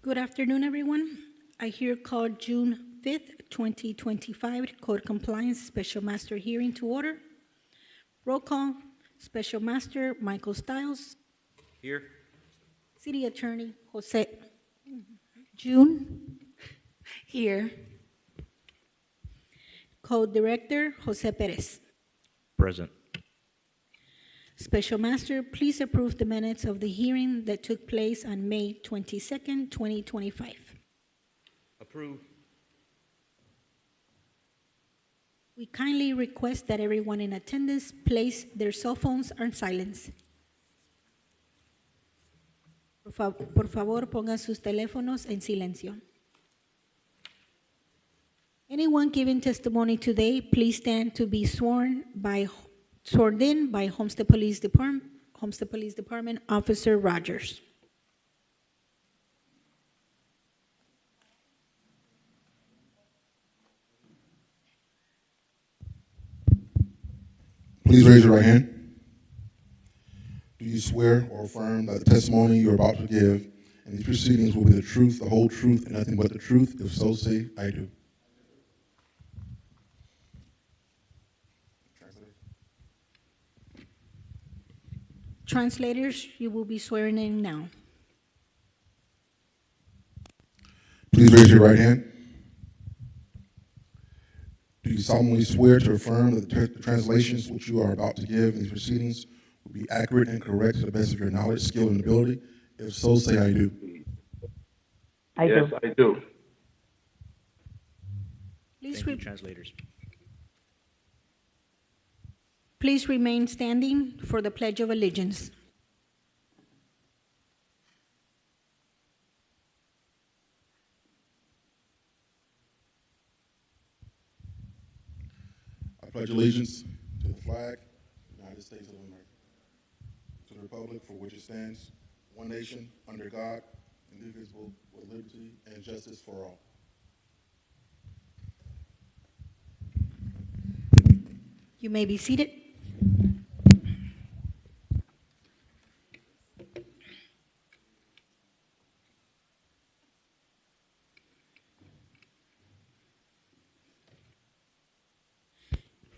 Good afternoon, everyone. I here call June 5th, 2025 Code Compliance Special Master Hearing to order. Roll call, Special Master Michael Stiles. Here. City Attorney Jose June. Here. Code Director Jose Perez. Present. Special Master, please approve the minutes of the hearing that took place on May 22nd, 2025. Approve. We kindly request that everyone in attendance place their cell phones on silence. Por favor, pongan sus teléfonos en silencio. Anyone giving testimony today, please stand to be sworn in by Homestead Police Department Officer Rogers. Please raise your right hand. Do you swear or affirm that the testimony you're about to give in these proceedings will be the truth, the whole truth, and nothing but the truth? If so, say, I do. Translators, you will be swearing in now. Please raise your right hand. Do you solemnly swear to affirm that the translations which you are about to give in these proceedings will be accurate and correct to the best of your knowledge, skill, and ability? If so, say I do. Yes, I do. Thank you, translators. Please remain standing for the Pledge of Allegiance. I pledge allegiance to the flag of the United States of America, to the republic for which it stands, one nation, under God, indivisible, with liberty and justice for all. You may be seated.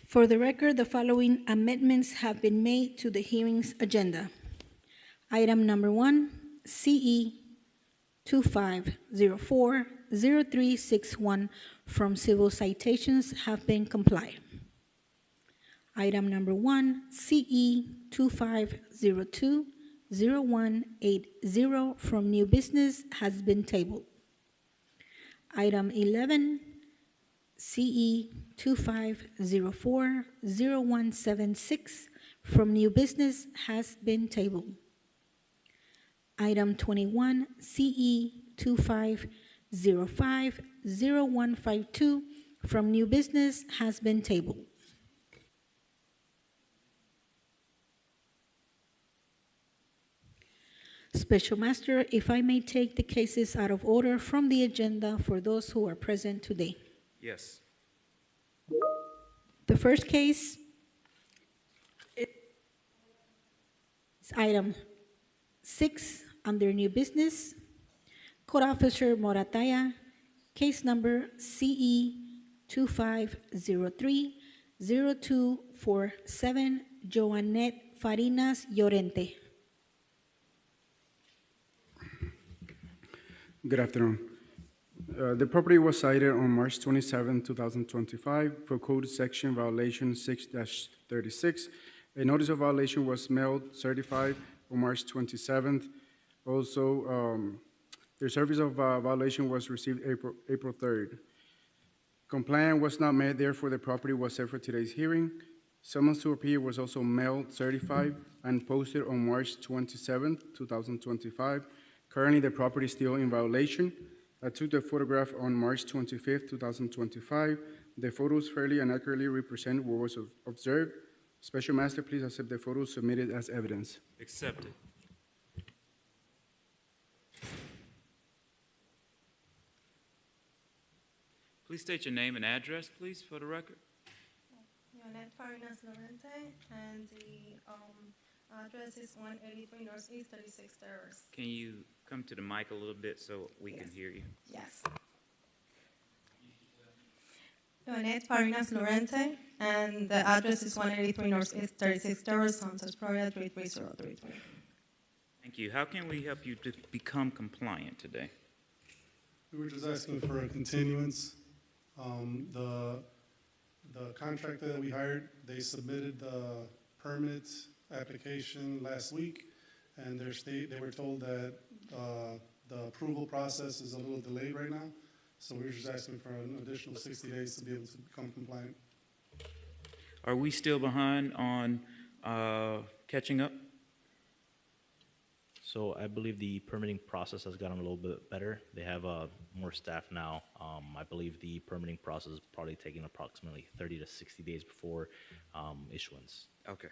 For the record, the following amendments have been made to the hearing's agenda. Item number 1, CE 2504-0361 from civil citations have been complied. Item number 1, CE 2502-0180 from new business has been tabled. Item 11, CE 2504-0176 from new business has been tabled. Item 21, CE 2505-0152 from new business has been tabled. Special Master, if I may take the cases out of order from the agenda for those who are present today. Yes. The first case is item 6 under new business. Code Officer Morataya, case number CE 2503-0247, Joanette Farinas Llorente. Good afternoon. The property was cited on March 27, 2025 for code section violation 6-36. A notice of violation was mailed certified on March 27th. Also, the service of violation was received April 3rd. Compliance was not met, therefore the property was set for today's hearing. Summons to appear was also mailed certified and posted on March 27th, 2025. Currently, the property is still in violation. I took the photograph on March 25th, 2025. The photos fairly and accurately represent what was observed. Special Master, please accept the photos submitted as evidence. Accepted. Please state your name and address, please, for the record. Joanette Farinas Llorente, and the address is 183 Northeast 36th Terrace. Can you come to the mic a little bit so we can Yes. hear you. Yes. Leonette Farinas Lorente, and the address is 183 Northeast 36 Terrace, Santos, Florida 33033. Thank you. How can we help you to become compliant today? We were just asking for a continuance. The contractor that we hired, they submitted the permit application last week, and they were told that the approval process is a little delayed right now. So we were just asking for an additional 60 days to be able to become compliant. Are we still behind on catching up? So I believe the permitting process has gotten a little bit better. They have more staff now. I believe the permitting process is probably taking approximately 30 to 60 days before issuance. Okay.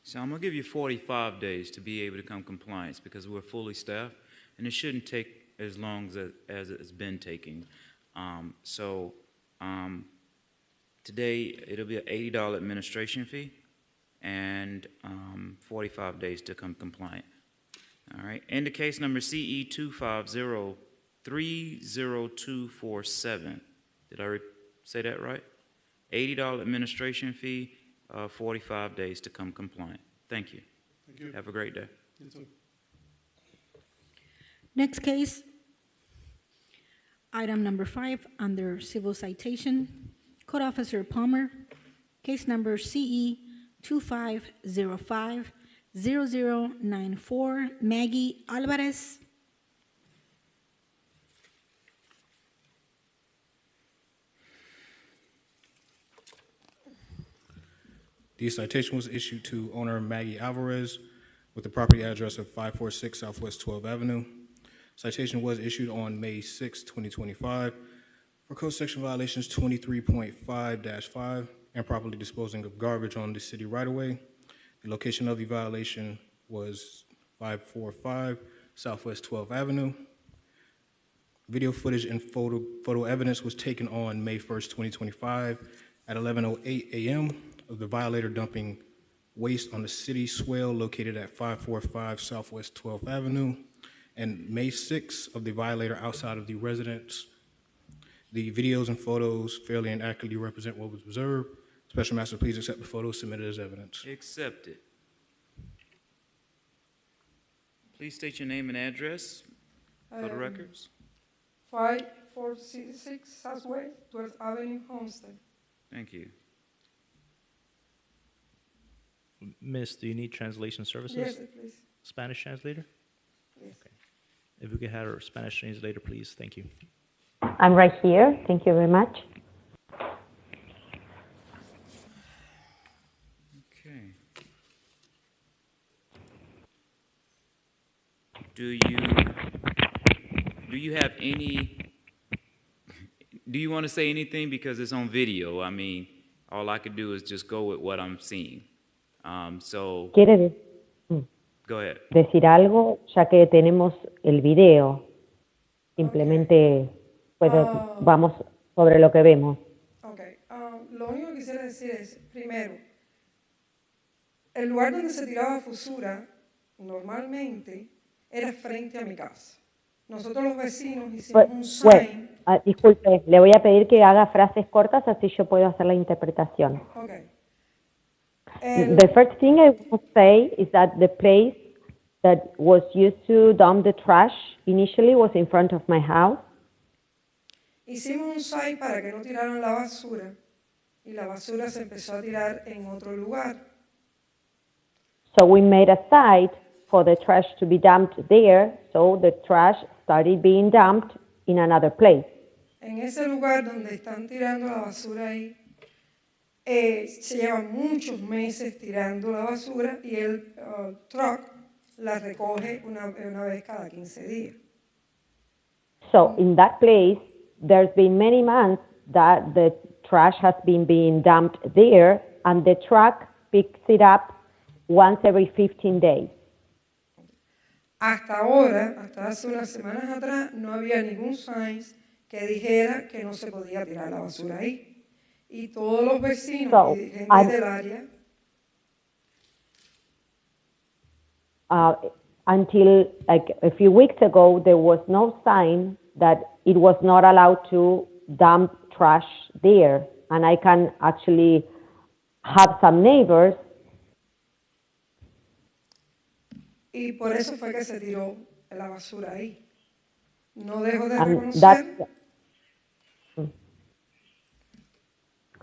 So I'm gonna give you 45 days to be able to come compliance because we're fully staffed, and it shouldn't take as long as it's been taking. Today, it'll be an $80 administration fee and 45 days to come compliant. All right. In the case number CE 250-30247. Did I say that right? $80 administration fee, 45 days to come compliant. Thank you. Thank you. Have a great day. You too. Next case, item number 5, under civil citation, Code Officer Palmer, case number CE 2505-0094, Maggie Alvarez. The citation was issued to owner Maggie Alvarez with the property address of 546 Southwest 12th Avenue. Citation was issued on May 6, 2025 for code section violations 23.5-5, improperly disposing of garbage on the city right-of-way. The location of the violation was 545 Southwest 12th Avenue. Video footage and photo evidence was taken on May 1st, 2025 at 11:08 a.m. of the violator dumping waste on the city swale located at 545 Southwest 12th Avenue, and May 6th of the violator outside of the residence. The videos and photos fairly and accurately represent what was observed. Special Master, please accept the photos submitted as evidence. Accepted. Please state your name and address for the records. 546 Southwest 12th Avenue, Homestead. Thank you. Miss, do you need translation services? Yes, please. Spanish translator? Yes. Okay. If we could have our Spanish translator, please. Thank you. I'm right here. Thank you very much. Okay. Do you have any, do you want to say anything because it's on video? I mean, all I could do is just go with what I'm seeing. ¿Quiere Go ahead. decir algo? Ya que tenemos el video, simplemente vamos sobre lo que vemos. Ok. Lo único que quisiera decir es, primero, el lugar donde se tiraba basura normalmente era frente a mi casa. Nosotros los vecinos hicimos un sign. Disculpe, le voy a pedir que haga frases cortas, así yo puedo hacer la interpretación. Okay. The first thing I want to say is that the place that was used to dump the trash initially was in front of my house. Hicimos un sign para que no tiraran la basura y la basura se empezó a tirar en otro lugar. So we made a site for the trash to be dumped there, so the trash started being dumped in another place. En ese lugar donde están tirando la basura ahí, se llevan muchos meses tirando la basura y el truck la recoge una vez cada 15 días. So in that place, there's been many months that the trash has been being dumped there, and the truck picks it up once every 15 days. Hasta ahora, hasta hace unas semanas atrás, no había ningún sign que dijera que no se podía tirar la basura ahí. Y todos los vecinos y gente del área uh, until like a few weeks ago, there was no sign that it was not allowed to dump trash there. And I can actually have some neighbors. Y por eso fue que se tiró la basura ahí. No dejo de And reconocer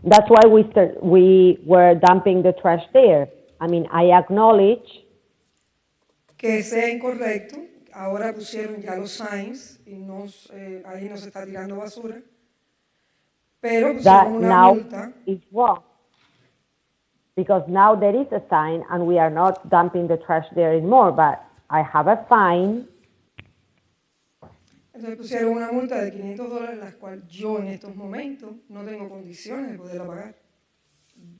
that's why we were dumping the trash there. I mean, I acknowledge que sea incorrecto. Ahora pusieron ya los signs y ahí no se está tirando basura. Pero that pusieron una now multa. is wrong. Because now there is a sign and we are not dumping the trash there anymore, but I have a fine. Entonces pusieron una multa de $500, la cual yo en estos momentos no tengo condiciones de poderla pagar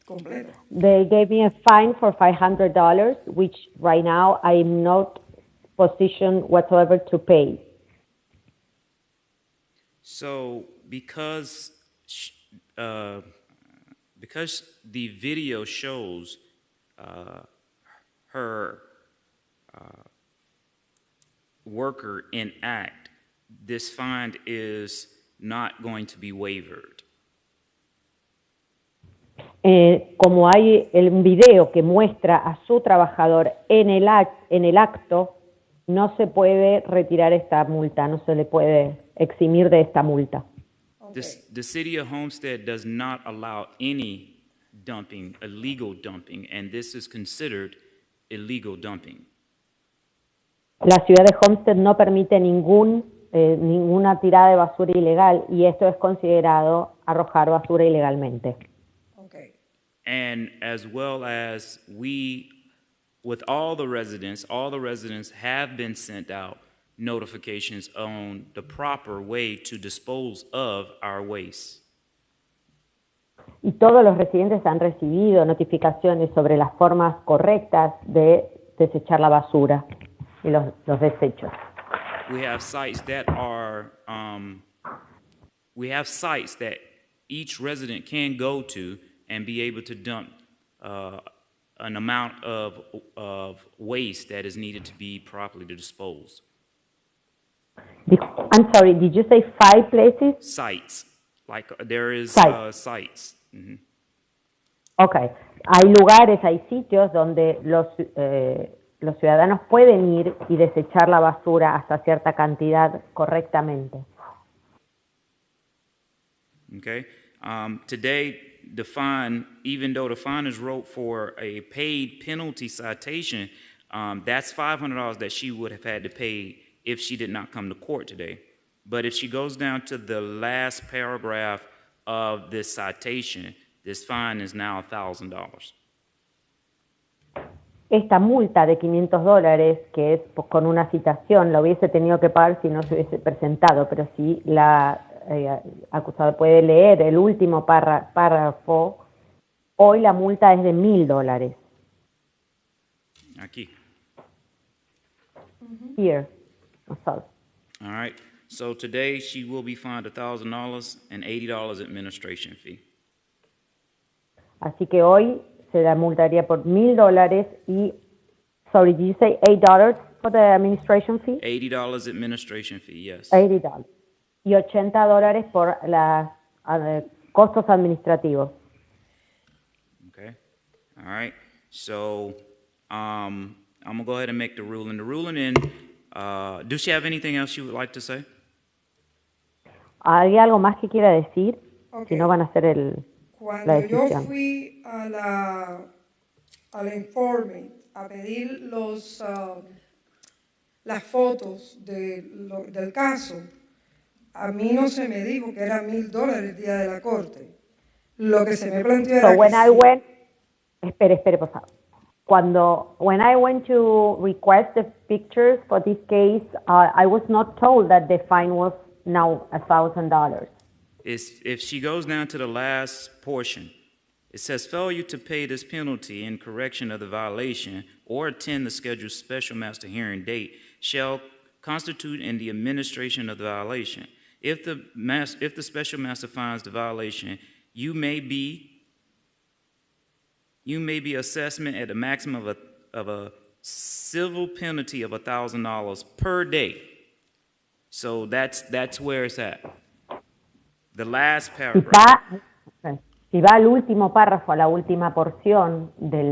completa. They gave me a fine for $500, which right now I'm not positioned whatsoever to pay. So because the video shows her worker in act, this fine is not going to be waived. Como hay el video que muestra a su trabajador en el acto, no se puede retirar esta multa, no se le puede eximir de esta multa. The city of Homestead does not allow any dumping, illegal dumping, and this is considered illegal dumping. La ciudad de Homestead no permite ninguna tirada de basura ilegal y esto es considerado arrojar basura ilegalmente. Okay. And as well as with all the residents have been sent out notifications on the proper way to dispose of our waste. Y todos los residentes han recibido notificaciones sobre las formas correctas de desechar la basura y los desechos. We have sites that each resident can go to and be able to dump an amount of waste that is needed to be properly disposed. I'm sorry, did you say 5 places? Sites, like there is sites. Mm-hmm. Okay, hay lugares, hay sitios donde los ciudadanos pueden ir y desechar la basura hasta cierta cantidad correctamente. Okay. Today, the fine, even though the fine is wrote for a paid penalty citation, that's $500 that she would have had to pay if she did not come to court today. But if she goes down to the last paragraph of this citation, this fine is now $1,000. Esta multa de $500, que es con una citación, la hubiese tenido que pagar si no se hubiese presentado, pero si la acusada puede leer el último párrafo, hoy la multa es de $1,000. Aquí. Here. Sorry. All right. So today she will be fined $1,000 and $80 administration fee. Así que hoy se la multaría por $1,000 y, sorry, did you say $8 for the administration fee? $80 administration fee, yes. $80. Y $80 por los costos administrativos. Okay. All right. So I'm going to go ahead and make the ruling. The ruling does she have anything else she would like to say? ¿Hay algo más que quiera decir? Okay. Si no van a hacer la Cuando decisión. yo fui al informe a pedir las fotos del caso, a mí no se me dijo que era $1,000 el día de la corte. Lo que se me planteó era So when que I went, espere, por favor. When I went to request the pictures for this case, I was not told that the fine was now $1,000. If she goes down to the last portion, it says failure to pay this penalty in correction of the violation or attend the scheduled special master hearing date shall constitute in the administration of the violation. If the special master finds the violation, you may be assessment at a maximum of a civil penalty of $1,000 per day. So that's where it's at. The last Si paragraph. va, si va al último párrafo, a la última porción de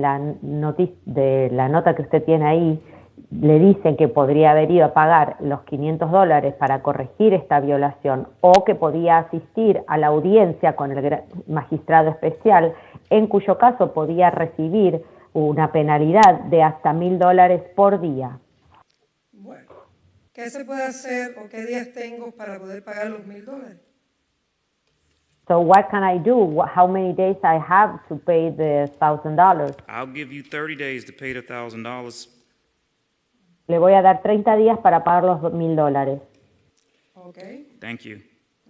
de la nota que usted tiene ahí, le dicen que podría haber ido a pagar los $500 para corregir esta violación o que podía asistir a la audiencia con el magistrado especial, en cuyo caso podía recibir una penalidad de hasta $1,000 por día. Bueno, ¿qué se puede hacer o qué días tengo para poder pagar los $1,000? So what can I do? How many days I have to pay the $1,000? I'll give you 30 days to pay the $1,000. Le voy a dar 30 días para pagar los $1,000. Okay. Thank you.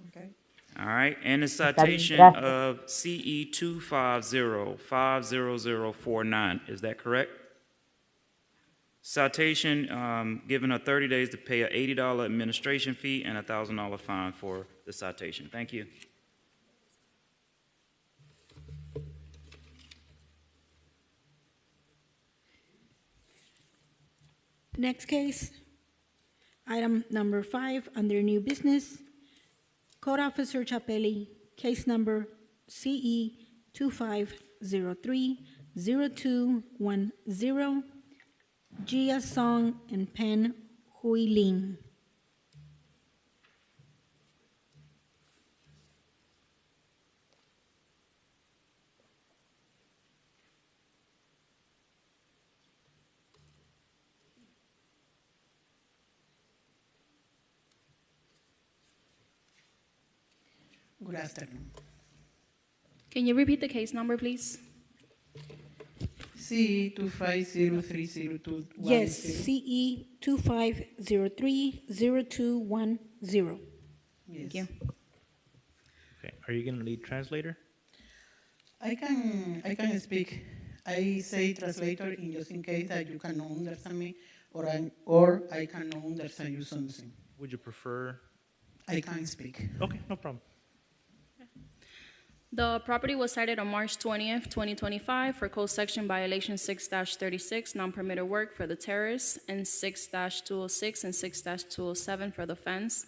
Okay. All right, and the citation Gracias. of CE 250-50049, is that correct? Citation giving her 30 days to pay an $80 administration fee and a $1,000 fine for the citation. Thank you. Next case, item number 5, under new business, Code Officer Chapelli, case number CE 2503-0210, Gia Song and Pen Hui Lin. Good afternoon. Can you repeat the case number, please? CE 25030210. Yes, CE 2503-0210. Thank you. Okay, are you gonna need translator? I can speak. I say translator in just in case that you cannot understand me, or I cannot understand you something. Would you prefer? I can speak. Okay, no problem. The property was cited on March 20th, 2025 for code section violation 6-36, non-permitted work for the terrace, and 6-206 and 6-207 for the fence.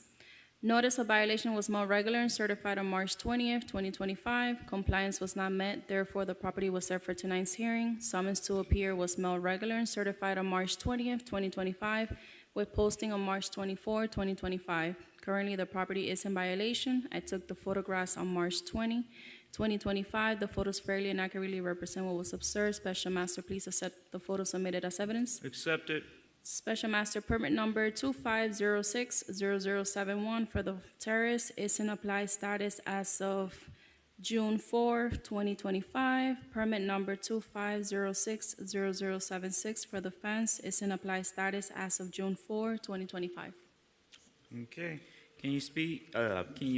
Notice of violation was mailed regular and certified on March 20th, 2025. Compliance was not met, therefore the property was set for tonight's hearing. Summons to appear was mailed regular and certified on March 20th, 2025, with posting on March 24, 2025. Currently, the property is in violation. I took the photographs on March 20, 2025. The photos fairly and accurately represent what was observed. Special Master, please accept the photos submitted as evidence. Accepted. Special Master permit number 25060071 for the terrace is in applied status as of June 4, 2025. Permit number 25060076 for the fence is in applied status as of June 4, 2025. Okay. Can you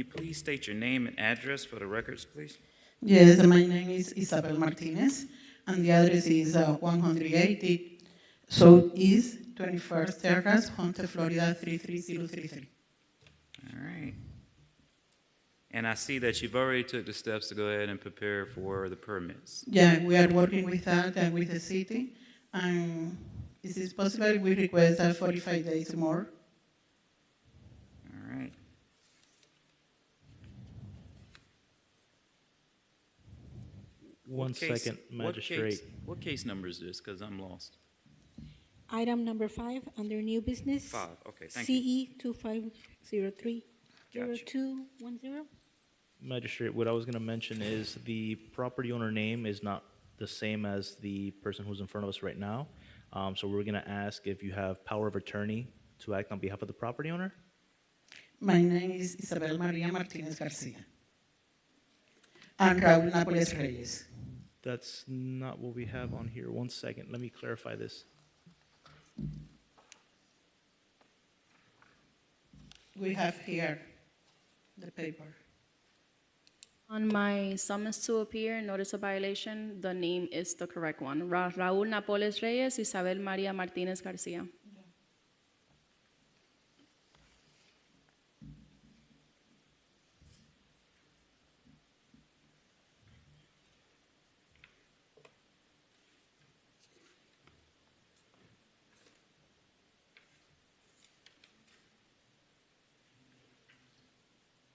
please state your name and address for the records, please? Yes, my name is Isabel Martinez, and the address is 180 Southeast 21st Terrace, Hunter, Florida 33033. All right. And I see that you've already took the steps to go ahead and prepare for the permits. Yeah, we are working with that and with the city, and if it's possible, we request 45 days more. All right. One second, Magistrate. What case number is this? Because I'm lost. Item number 5, under new business. 5, okay, thank you. CE 2503-0210. Magistrate, what I was gonna mention is the property owner name is not the same as the person who's in front of us right now. So we're gonna ask if you have power of attorney to act on behalf of the property owner? My name is Isabel Maria Martinez Garcia. And Raúl Nápoles Reyes. That's not what we have on here. One second, let me clarify this. We have here the paper. On my summons to appear, notice of violation, the name is the correct one. Raúl Nápoles Reyes, Isabel María Martínez García.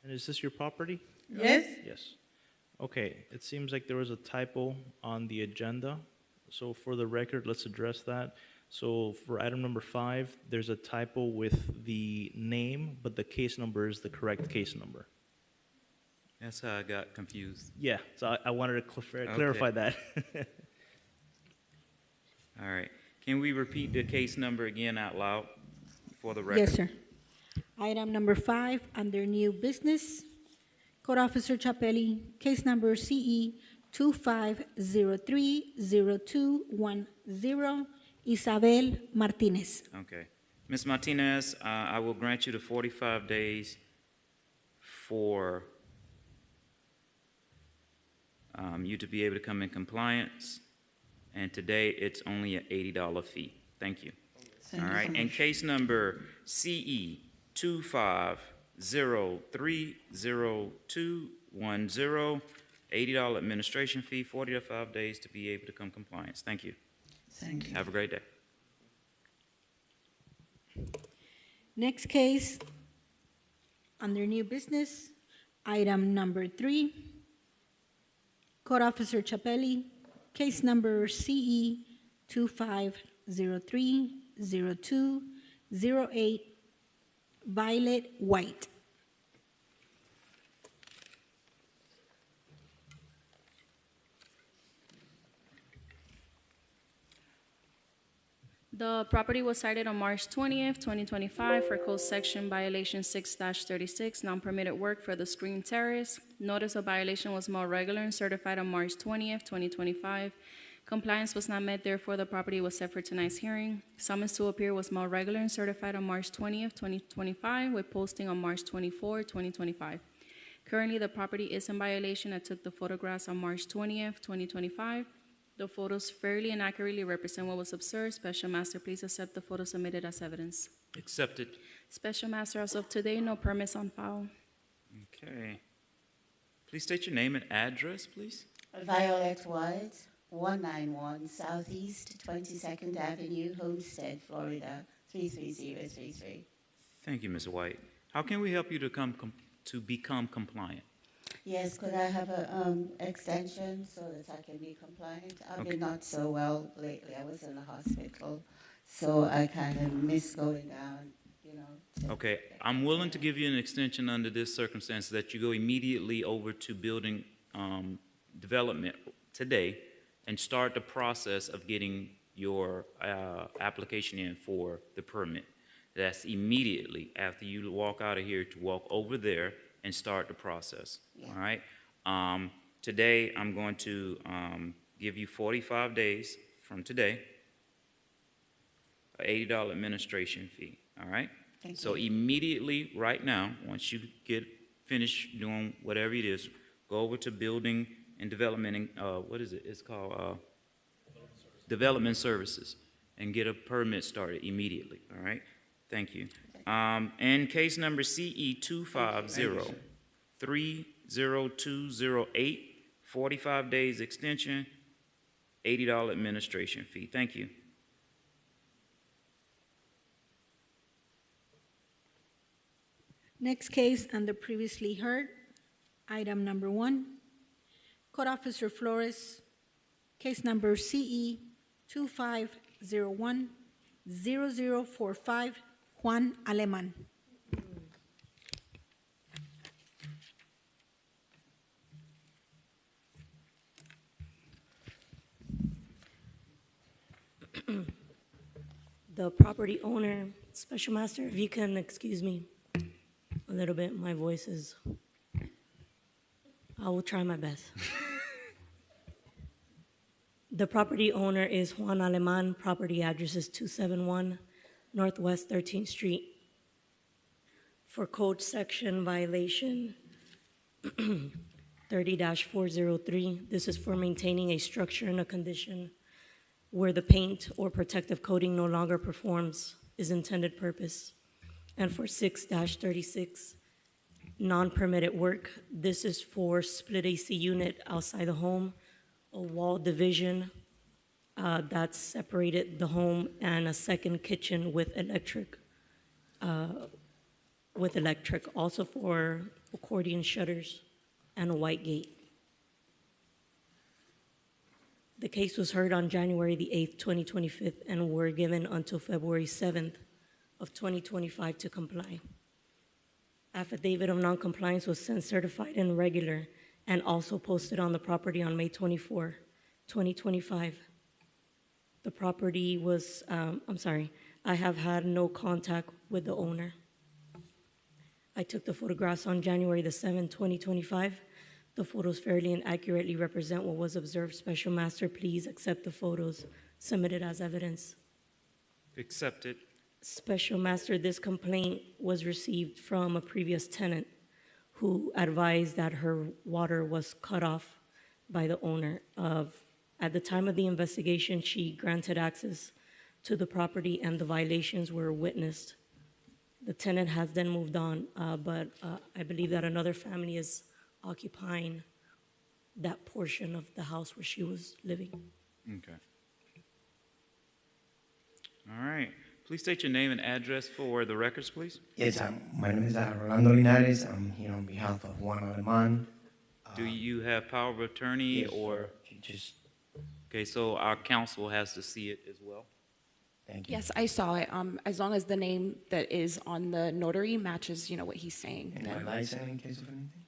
And is this your property? Yes? Yes. Okay, it seems like there was a typo on the agenda. So for the record, let's address that. So for item number 5, there's a typo with the name, but the case number is the correct case number. That's how I got confused. Yeah, so I wanted to clarify that. All right. Can we repeat the case number again out loud for the record? Yes, sir. Item number 5, under new business, Code Officer Chapelli, case number CE 25030210, Isabel Martinez. Okay. Ms. Martinez, I will grant you the 45 days for you to be able to come in compliance, and today it's only an $80 fee. Thank you. Thank All you right, so and much. case number CE 25030210, $80 administration fee, 45 days to be able to come compliance. Thank you. Thank you. Have a great day. Next case, under new business, item number 3, Code Officer Chapelli, case number CE 25030208, Violet White. The property was cited on March 20th, 2025 for code section violation 6-36, non-permitted work for the screen terrace. Notice of violation was mailed regular and certified on March 20th, 2025. Compliance was not met, therefore the property was set for tonight's hearing. Summons to appear was mailed regular and certified on March 20th, 2025, with posting on March 24, 2025. Currently, the property is in violation. I took the photographs on March 20th, 2025. The photos fairly and accurately represent what was observed. Special Master, please accept the photos submitted as evidence. Accepted. Special Master, as of today, no permits on file. Okay. Please state your name and address, please. Violet White, 191 Southeast 22nd Avenue, Homestead, Florida, 33033. Thank you, Ms. White. How can we help you to become compliant? Yes, could I have an extension so that I can be compliant? I've been not so well lately. I was in the hospital, so I kind of miss going down, you know. Okay, I'm willing to give you an extension under this circumstance that you go immediately over to building development today and start the process of getting your application in for the permit. That's immediately after you walk out of here to walk over there and start the process, Yeah. all right? Today, I'm going to give you 45 days from today, an $80 administration fee, all right? Thank So you. immediately, right now, once you get finished doing whatever it is, go over to building and development, what is it? It's called development services, and get a permit started immediately, all right? Thank you. And case number CE 250-30208, 45 days extension, $80 administration fee. Thank you. Next case, under previously heard, item number 1, Code Officer Flores, case number CE 25010045, Juan Aleman. The property owner, Special Master, if you can excuse me a little bit, my voice is, I will try my best. The property owner is Juan Aleman. Property address is 271 Northwest 13th Street. For code section violation 30-403, this is for maintaining a structure in a condition where the paint or protective coating no longer performs its intended purpose. And for 6-36, non-permitted work, this is for split AC unit outside the home, a wall division that separated the home, and a second kitchen with electric. Also for accordion shutters, and a white gate. The case was heard on January the 8th, 2025, and were given until February 7th of 2025 to comply. Affidavit of noncompliance was sent certified and regular and also posted on the property on May 24, 2025. The property was, I have had no contact with the owner. I took the photographs on January the 7th, 2025. The photos fairly and accurately represent what was observed. Special Master, please accept the photos submitted as evidence. Accepted. Special Master, this complaint was received from a previous tenant who advised that her water was cut off by the owner of. At the time of the investigation, she granted access to the property and the violations were witnessed. The tenant has then moved on, but I believe that another family is occupying that portion of the house where she was living. Okay. All right. Please state your name and address for the records, please. Yes, my name is Rolando Linares. I'm here on behalf of Juan Aleman. Do you have power of attorney Yes, or? just Okay, so our counsel has to see it as well. thank you. Yes, I saw it. As long as the name that is on the notary matches, what he's saying. And then- my license in case of anything?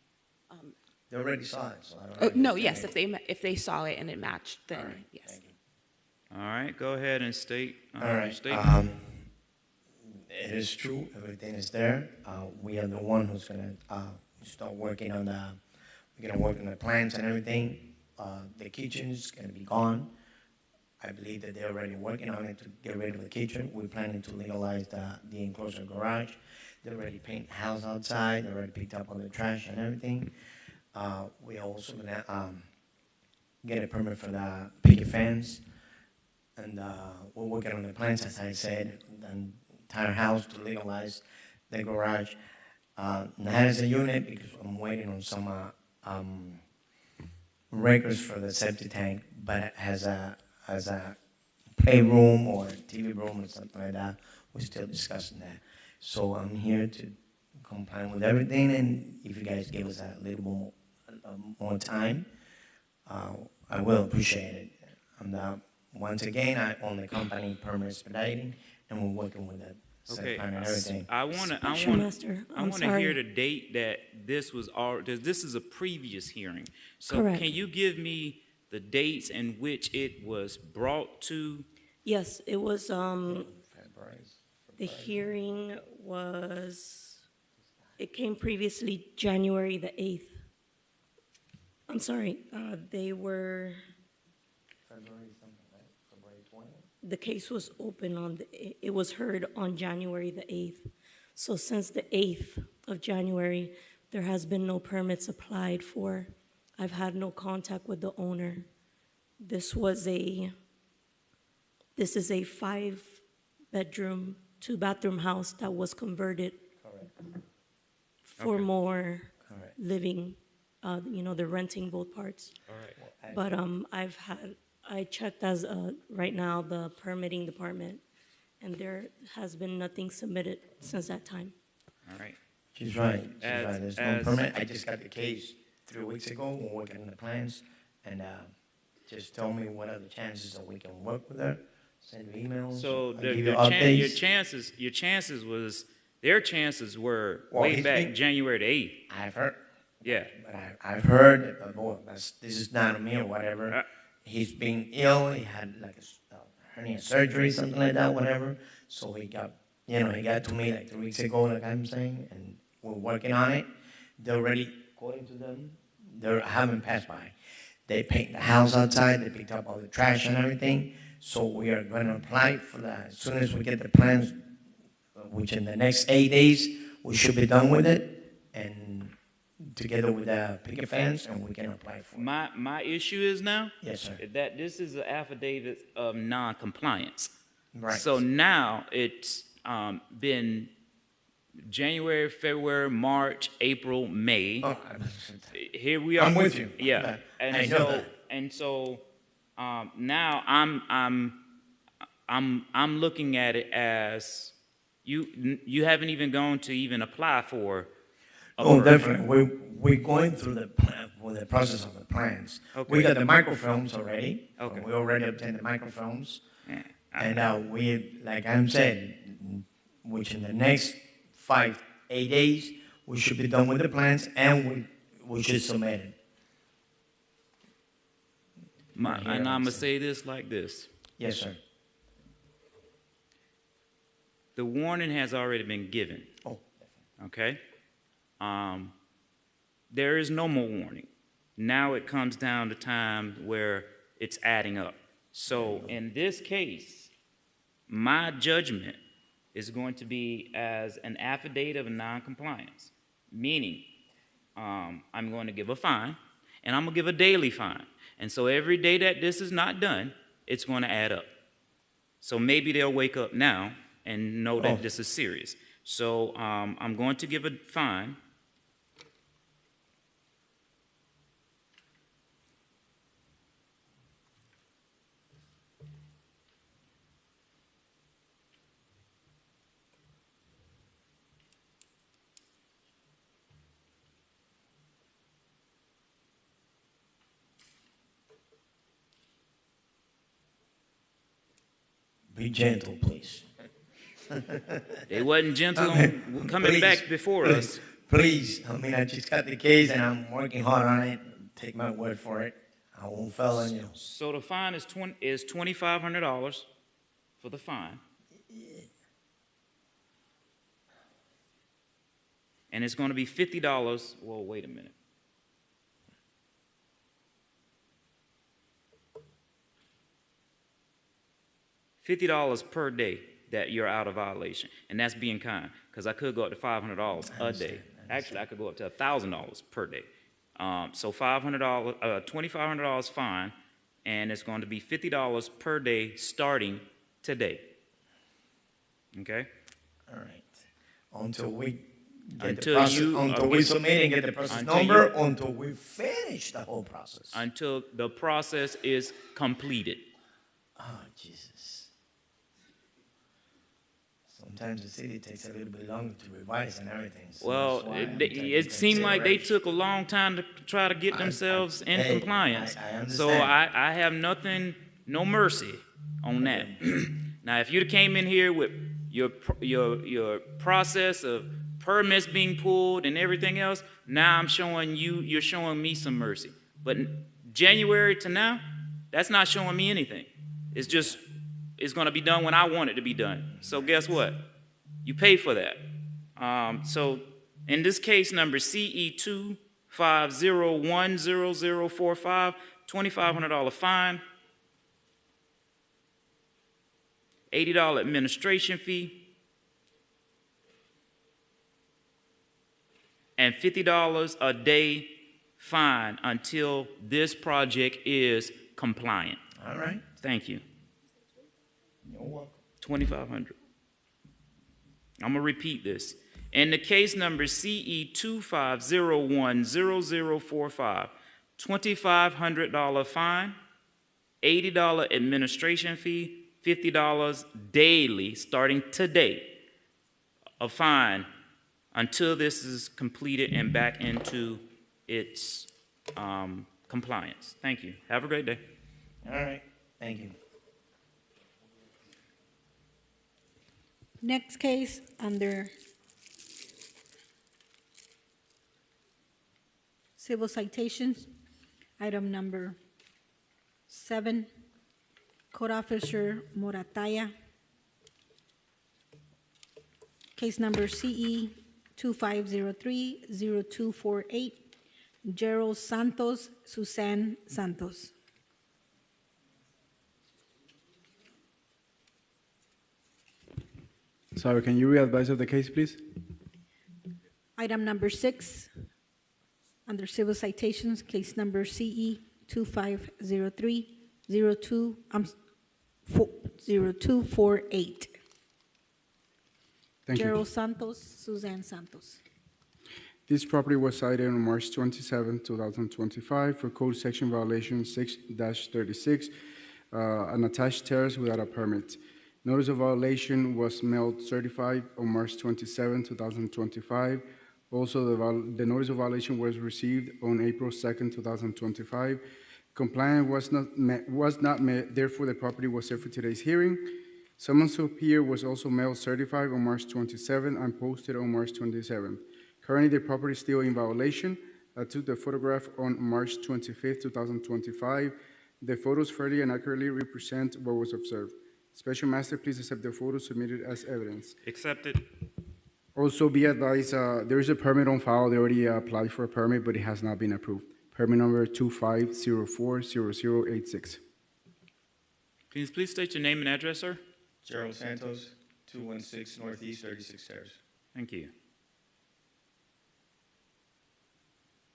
They already saw it, so I don't no, understand yes, it. if they saw it and it matched, then All right, yes. thank you. All right, go ahead and state. All right. Statement. It is true. Everything is there. We are the one who's gonna start working on the. We're gonna work on the plans and everything. The kitchen is gonna be gone. I believe that they're already working on it to get rid of the kitchen. We're planning to legalize the enclosure garage. They already paint the house outside. They already picked up all the trash and everything. We also gonna get a permit for the picket fence. And we're working on the plans, as I said, the entire house to legalize the garage. Not as a unit, because I'm waiting on some records for the septic tank, but as a playroom or TV room or something like that, we're still discussing that. So I'm here to comply with everything, and if you guys give us a little more time, I will appreciate it. And once again, I own the company Permit Expediting, and we're working with the Okay, site plan and everything. I want Special Master, I'm to sorry. hear the date that this was this is a previous hearing. So Correct. can you give me the dates in which it was brought to? Yes, it was, the hearing was, it came previously January the 8th. I'm sorry, they were, February something, right? February 20th? the case was open it was heard on January the 8th. So since the 8th of January, there has been no permits applied for. I've had no contact with the owner. This is a 5-bedroom, 2-bathroom house that was converted for Okay. more Correct. living, they're renting both parts. All right. But I checked as right now the permitting department, and there has been nothing submitted since that time. All right. She's right. She's As- right. There's no as- permit. I just got the case 3 weeks ago. We're working on the plans, and just tell me what are the chances that we can work with her. Send you emails. So I'll the, give the you chan- updates. your chances was their chances were Well, way he's back been- January the 8th. I've heard. Yeah. But I've heard, but boy, this is not on me or whatever. He's been ill. He had like a hernia surgery, something like that, whatever. So he got to me like 3 weeks ago, like I'm saying, and we're working on it. They're already, according to them, they haven't passed by. They paint the house outside. They picked up all the trash and everything. So we are going to apply for that as soon as we get the plans, which in the next 8 days we should be done with it, and together with the picket fence, and we can apply for it. My issue is now Yes, sir. that this is an affidavit of non-compliance. Right. So now it's been January, February, March, April, May. Oh, Here we are. I'm with you. Yeah, I know and that. so now I'm looking at it as you haven't even gone to even apply for. Oh, definitely. We're going through the plan, with the process of the plans. Okay. We got the microfilms already. Okay. We already obtained the microfilms. Yeah. And we, like I'm saying, which in the next 5-8 days, we should be done with the plans and we should submit it. And I'm going to say this like this. Yes, sir. The warning has already been given. Oh. Okay? There is no more warning. Now it comes down to time where it's adding up. So in this case, my judgment is going to be as an affidavit of noncompliance, meaning I'm going to give a fine, and I'm going to give a daily fine. And so every day that this is not done, it's going to add up. So maybe they'll wake up now and know that this is serious. So I'm going to give a fine. Be gentle, please. They wasn't gentle coming back before us. Please, I mean, I just got the case and I'm working hard on it. Take my word for it. I won't fail on you. So the fine is $2,500 for the fine. And it's going to be $50. Well, wait a minute. $50 per day that you're out of violation, and that's being kind, because I could go up to $500 a day. Actually, I could go up to $1,000 per day. So $2,500 fine, and it's going to be $50 per day starting today. Okay. All right. Until we get Until the process, you until we submit and get the process number, until we finish the whole process. Until the process is completed. Oh, Jesus. Sometimes the city takes a little bit longer to revise and everything. So Well, it seemed like they took a long time to try to get themselves in compliance. I understand. So I have no mercy on that. Now, if you'd came in here with your process of permits being pulled and everything else, now you're showing me some mercy. But January to now, that's not showing me anything. It's going to be done when I want it to be done. So guess what? You pay for that. So in this case number CE 250100045, $2,500 fine, $80 administration fee, and $50 a day fine until this project is compliant. All right. Thank you. You're welcome. $2,500. I'm going to repeat this. In the case number CE 250100045, $2,500 fine, $80 administration fee, $50 daily starting today, a fine until this is completed and back into its compliance. Thank you. Have a great day. All right. Thank you. Next case under civil citations, item number 7, Code Officer Morataya. Case number CE 2503-0248, Gerald Santos, Suzanne Santos. Sorry, can you re-advise of the case, please? Item number 6, under civil citations, case number CE 2503-0248. Thank you. Gerald Santos, Suzanne Santos. This property was cited on March 27, 2025 for code section violation 6-36, an attached terrace without a permit. Notice of violation was mailed certified on March 27, 2025. Also, the notice of violation was received on April 2nd, 2025. Compliance was not met, therefore the property was set for today's hearing. Summons to appear was also mailed certified on March 27th and posted on March 27th. Currently, the property is still in violation. I took the photograph on March 25th, 2025. The photos fairly and accurately represent what was observed. Special Master, please accept the photos submitted as evidence. Accepted. Also, be advised, there is a permit on file. They already applied for a permit, but it has not been approved. Permit number 25040086. Can you please state your name and address, sir? Gerald Santos, 216 Northeast 36 Terrace. Thank you.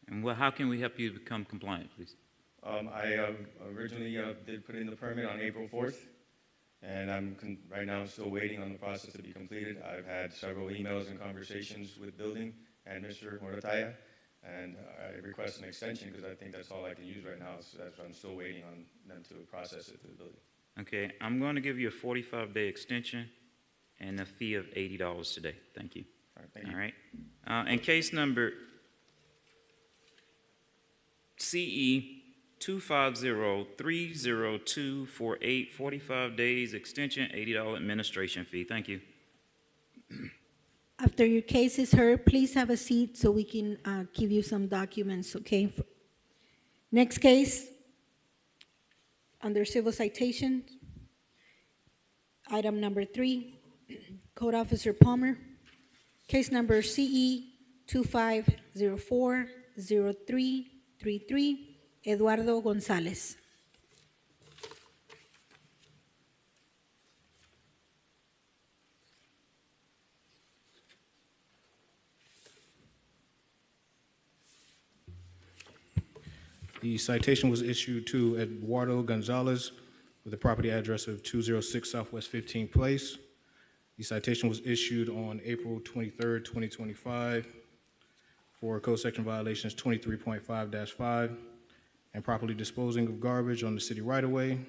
And how can we help you become compliant, please? I originally did put in the permit on April 4th, and right now still waiting on the process to be completed. I've had several emails and conversations with building and Mr. Morataya, and I request an extension because I think that's all I can use right now. So that's why I'm still waiting on them to process it to the building. Okay, I'm going to give you a 45-day extension and a fee of $80 today. Thank you. All right, thank you. All right. In case number CE 250-30248, 45 days extension, $80 administration fee. Thank you. After your case is heard, please have a seat so we can give you some documents, okay? Next case, under civil citation, item number 3, Code Officer Palmer. Case number CE 25040333, Eduardo González. The citation was issued to Eduardo Gonzalez with a property address of 206 Southwest 15th Place. The citation was issued on April 23rd, 2025 for code section violations 23.5-5 and properly disposing of garbage on the city right-of-way.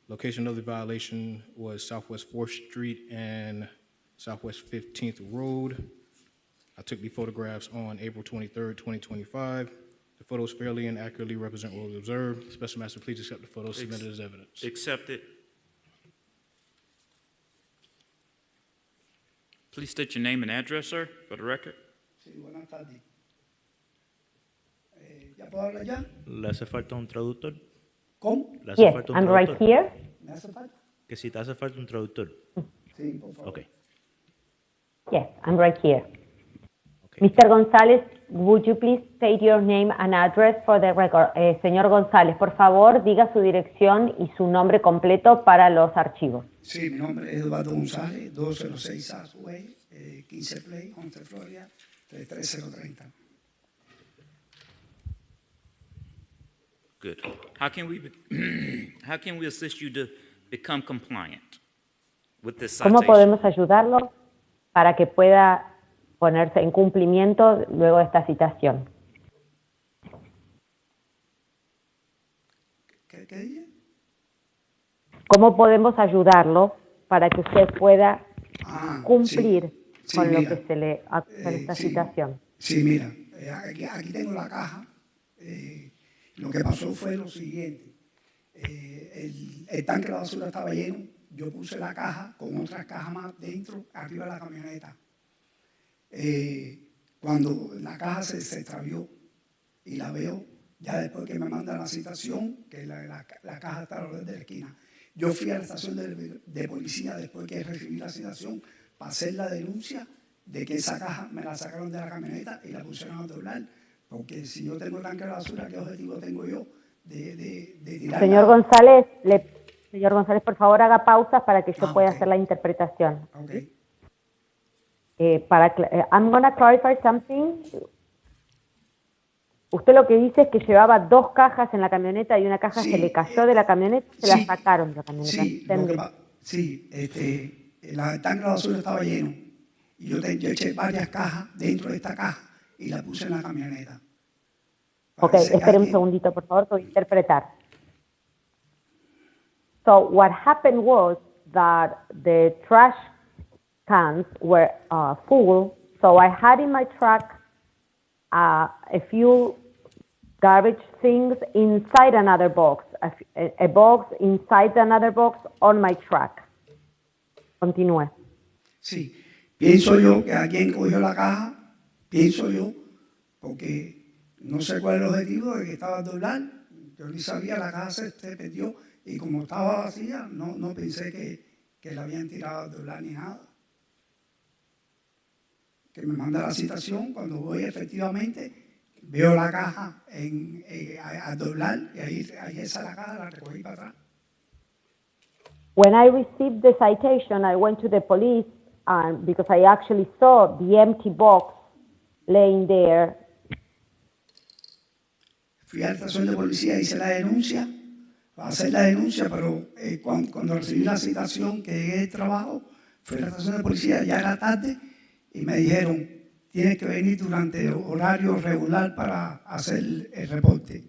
Location of the violation was Southwest 4th Street and Southwest 15th Road. I took the photographs on April 23rd, 2025. The photos fairly and accurately represent what was observed. Special Master, please accept the photos submitted as evidence. Accepted. Please state your name and address, sir, for the record. Sí, buenas tardes. ¿Ya puedo hablar ya? ¿Le hace falta un traductor? ¿Cómo? ¿Le hace Yes, falta un I'm right traductor? here. ¿Me hace falta? Que si te hace falta un traductor. Sí, por favor. Okay. Yes, I'm right here. Mr. González, would you please state your name and address for the record? Señor González, por favor, diga su dirección y su nombre completo para los archivos. Sí, mi nombre es Eduardo González, 206 Southway, 15 Play, Hunter, Florida, 33030. Good. How can we assist you to become compliant with this ¿Cómo citation? podemos ayudarlo para que pueda ponerse en cumplimiento luego de esta citación? ¿Qué dije? ¿Cómo podemos ayudarlo para que usted pueda cumplir sí, con mira, lo que se le hace en esta citación? Sí, mira, aquí tengo la caja. Lo que pasó fue lo siguiente. El tanque de la basura estaba lleno. Yo puse la caja con otras cajas más dentro, arriba de la camioneta. Cuando la caja se extravió y la veo, ya después que me manda la citación, que la caja está a la de la esquina, yo fui a la estación de policía después que recibí la citación para hacer la denuncia de que esa caja me la sacaron de la camioneta y la pusieron a doblar, porque si yo tengo tanque de basura, ¿qué objetivo tengo yo de tirar? Señor González, por favor haga pausas para que yo pueda hacer la interpretación. Okay. I'm going to clarify something. Usted lo que dice es que llevaba 2 cajas en la camioneta y una caja se le cayó de la camioneta y se la sacaron de la camioneta. Sí, el tanque de basura estaba lleno y yo eché varias cajas dentro de esta caja y la puse en la camioneta. Ok, espere un segundito, por favor, que voy a interpretar. So what happened was that the trash cans were full So I had in my truck a few garbage things inside another box, a box inside another box on my truck. Continúe. Sí, pienso yo que alguien cogió la caja, pienso yo, porque no sé cuál es el objetivo de que estaba a doblar. Yo ni sabía, la caja se perdió y como estaba vacía, no pensé que la habían tirado a doblar ni nada. Que me manda la citación, cuando voy efectivamente, veo la caja a doblar y ahí esa la caja, la recogí para atrás. When I received the citation, I went to the police because I actually saw the empty box laying there. Fui a la estación de policía, hice la denuncia, va a hacer la denuncia, pero cuando recibí la citación que llegué del trabajo, fui a la estación de policía, ya era tarde, y me dijeron, tienes que venir durante el horario regular para hacer el reporte.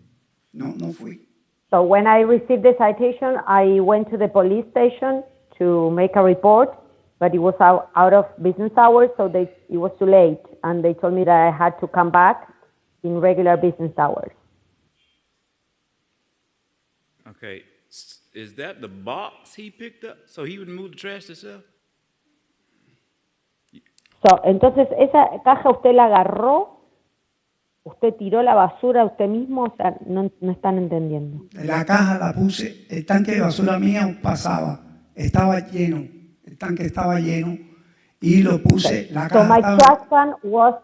No fui. So when I received the citation, I went to the police station to make a report, but it was out of business hours, so it was too late, and they told me that I had to come back in regular business hours. Okay, is that the box he picked up? So he would move the trash himself? So, entonces, esa caja usted la agarró, usted tiró la basura usted mismo, o sea, no están entendiendo. La caja la puse, el tanque de basura mío pasaba, estaba lleno, el tanque estaba lleno, y lo puse, la So caja my estaba... trash can was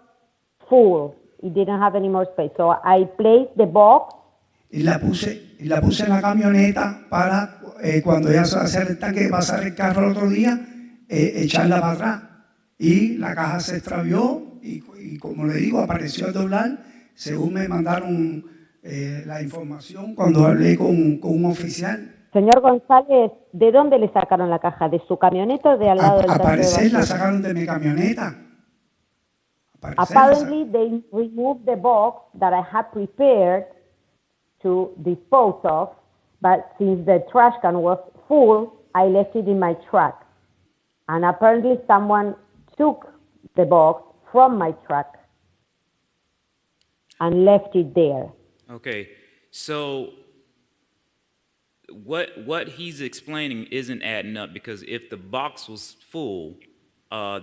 full, it didn't have any more space, so I placed the box. Y la puse en la camioneta para cuando ya se va a hacer el tanque, pasar el carro el otro día, echarla para atrás. Y la caja se extravió y como le digo, apareció al doblar, según me mandaron la información cuando hablé con un oficial. Señor González, ¿de dónde le sacaron la caja? ¿De su camioneta o de al lado del tanque de Aparecer la basura? sacaron de mi camioneta. Apparently, they removed the box that I had prepared to dispose of, but since the trash can was full, I left it in my truck. And apparently someone took the box from my truck and left it there. Okay, so what he's explaining isn't adding up, because if the box was full,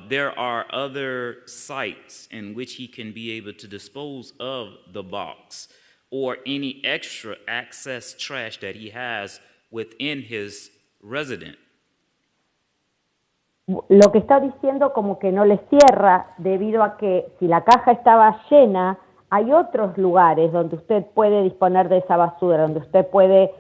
there are other sites in which he can be able to dispose of the box or any extra excess trash that he has within his residence. Lo que está diciendo como que no le cierra debido a que si la caja estaba llena, hay otros lugares donde usted puede disponer de esa basura, donde usted puede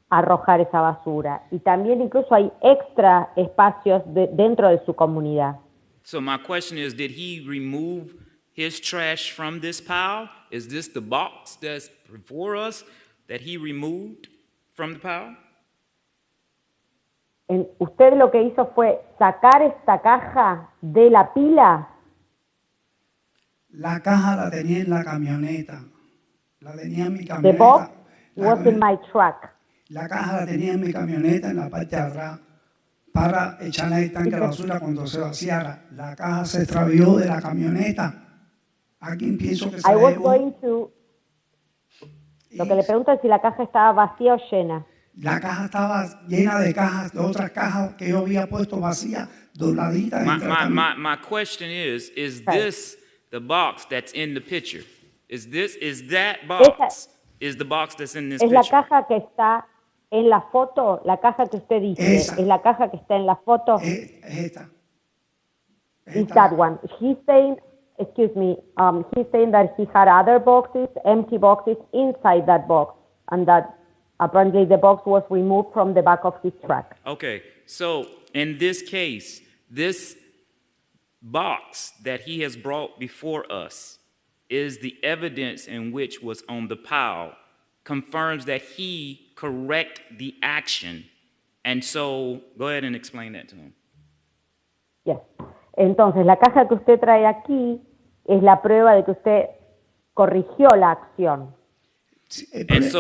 arrojar esa basura. Y también incluso hay extra espacios dentro de su comunidad. So my question is, did he remove his trash from this pile? Is this the box that's before us that he removed from the pile? ¿Usted lo que hizo fue sacar esta caja de la pila? La caja la tenía en la camioneta. La tenía en mi camioneta. The box was in my truck. La caja la tenía en mi camioneta en la parte de atrás para echarla en el tanque de basura cuando se vaciara. La caja se extravió de la camioneta. Alguien pienso que se la llevó. Lo que le pregunto es si la caja estaba vacía o llena. La caja estaba llena de cajas, de otras cajas que yo había puesto vacías, dobladitas. My question is this the box that's in the picture? Is that box is the box that's in this ¿Es picture? la caja que está en la foto? La caja que usted dice, ¿es la caja que está en la foto? Es esta. Is that one? He's saying, excuse me, he's saying that he had other boxes, empty boxes inside that box, and that apparently the box was removed from the back of his truck. Okay, so in this case, this box that he has brought before us is the evidence in which was on the pile, confirms that he correct the action. And so, go ahead and explain that to him. Yes. Entonces, la caja que usted trae aquí es la prueba de que usted corrigió la acción. And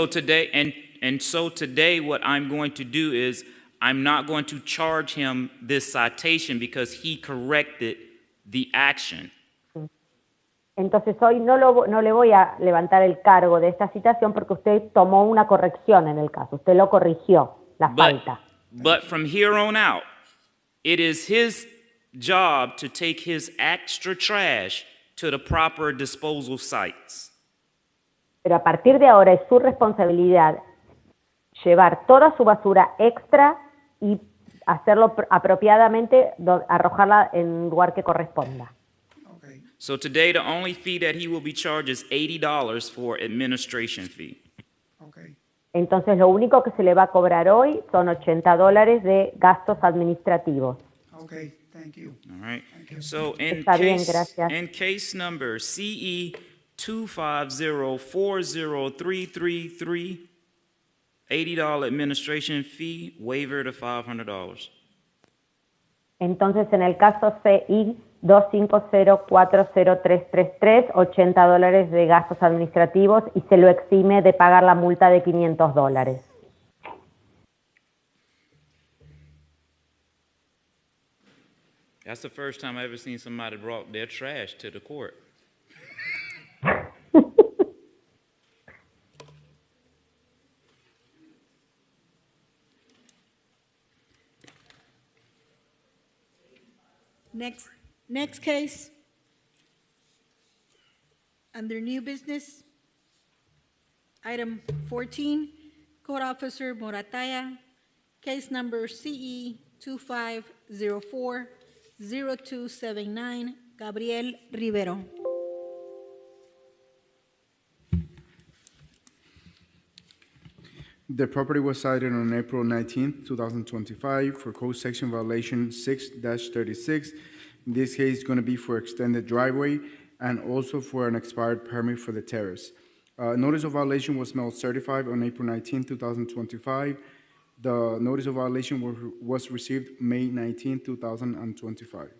so today, what I'm going to do is I'm not going to charge him this citation because he corrected the action. Entonces hoy no le voy a levantar el cargo de esta citación porque usted tomó una corrección en el caso, usted lo corrigió, la falta. But from here on out, it is his job to take his extra trash to the proper disposal sites. Pero a partir de ahora es su responsabilidad llevar toda su basura extra y hacerlo apropiadamente, arrojarla en un lugar que corresponda. So today, the only fee that he will be charged is $80 for administration fee. Entonces lo único que se le va a cobrar hoy son $80 de gastos administrativos. Okay, thank you. All right. So Está bien, gracias. in case number CE 250403333, $80 administration fee, waiver to $500. Entonces en el caso CI 250403333, $80 de gastos administrativos y se lo exime de pagar la multa de $500. That's the first time I've ever seen somebody brought their trash to the court. Next case, under new business, item 14, Code Officer Morataya, case number CE 25040279, Gabriel Rivero. The property was cited on April 19th, 2025 for code section violation 6-36. In this case, it's going to be for extended driveway and also for an expired permit for the terrace. Notice of violation was mailed certified on April 19th, 2025. The notice of violation was received May 19th, 2025.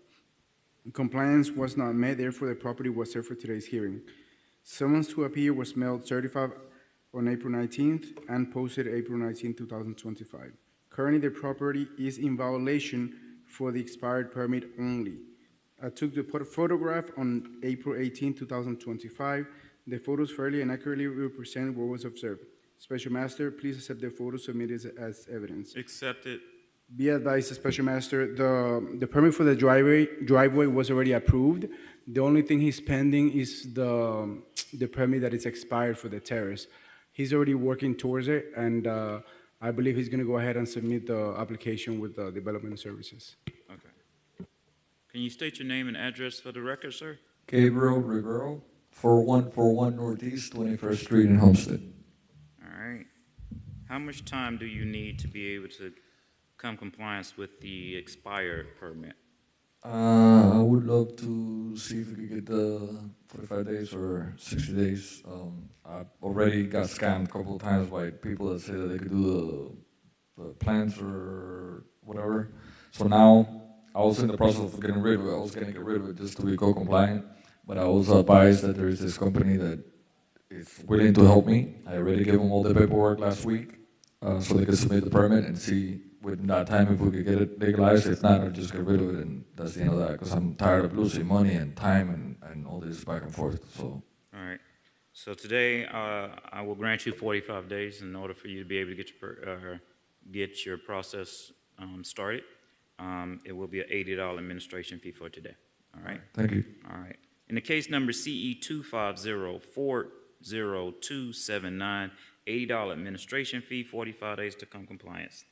Compliance was not met, therefore the property was set for today's hearing. Summons to appear was mailed certified on April 19th and posted April 19th, 2025. Currently, the property is in violation for the expired permit only. I took the photograph on April 18th, 2025. The photos fairly and accurately represent what was observed. Special Master, please accept the photos submitted as evidence. Accepted. Be advised, Special Master, the permit for the driveway was already approved. The only thing he's pending is the permit that is expired for the terrace. He's already working towards it, and I believe he's going to go ahead and submit the application with the Development Services. Okay. Can you state your name and address for the record, sir? Gabriel Rivero, 4141 Northeast 21st Street in Homestead. All right. How much time do you need to be able to come compliance with the expired permit? I would love to see if we could get the 45 days or 60 days. I already got scammed a couple of times by people that say that they could do the plans or whatever. So now I was in the process of getting rid of it. I was going to get rid of it just to be co-compliant, but I was advised that there is this company that is willing to help me. I already gave them all the paperwork last week so they could submit the permit and see within that time if we could get it legalized. If not, I'll just get rid of it, and that's the end of that, because I'm tired of losing money and time and all this back and forth. So. All right. So today, I will grant you 45 days in order for you to be able to get your process started. It will be an $80 administration fee for today. All right? Thank you. All right. In the case number CE 250400279, $80 administration fee, 45 days to come compliance.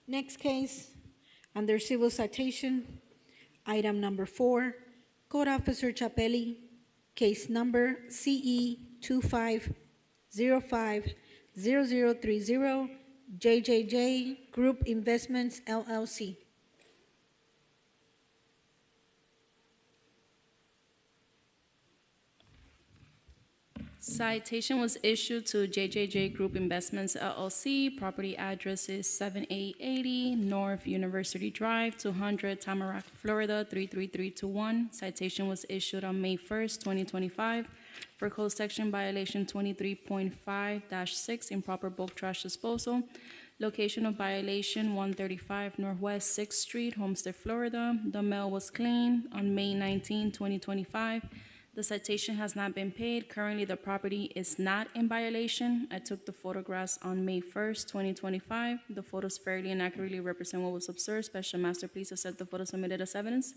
Next case, under civil citation, item number 4, Code Officer Chapelli, case number CE 25050030, JJJ Group Investments, LLC. Citation was issued to JJJ Group Investments LLC. Property address is 7880 North University Drive, 200 Tamarack, Florida, 33321. Citation was issued on May 1st, 2025 for code section violation 23.5-6, improper bulk trash disposal. Location of violation, 135 Northwest 6th Street, Homestead, Florida. The mail was clean on May 19, 2025. The citation has not been paid. Currently, the property is not in violation. I took the photographs on May 1st, 2025. The photos fairly and accurately represent what was observed. Special Master, please accept the photos submitted as evidence.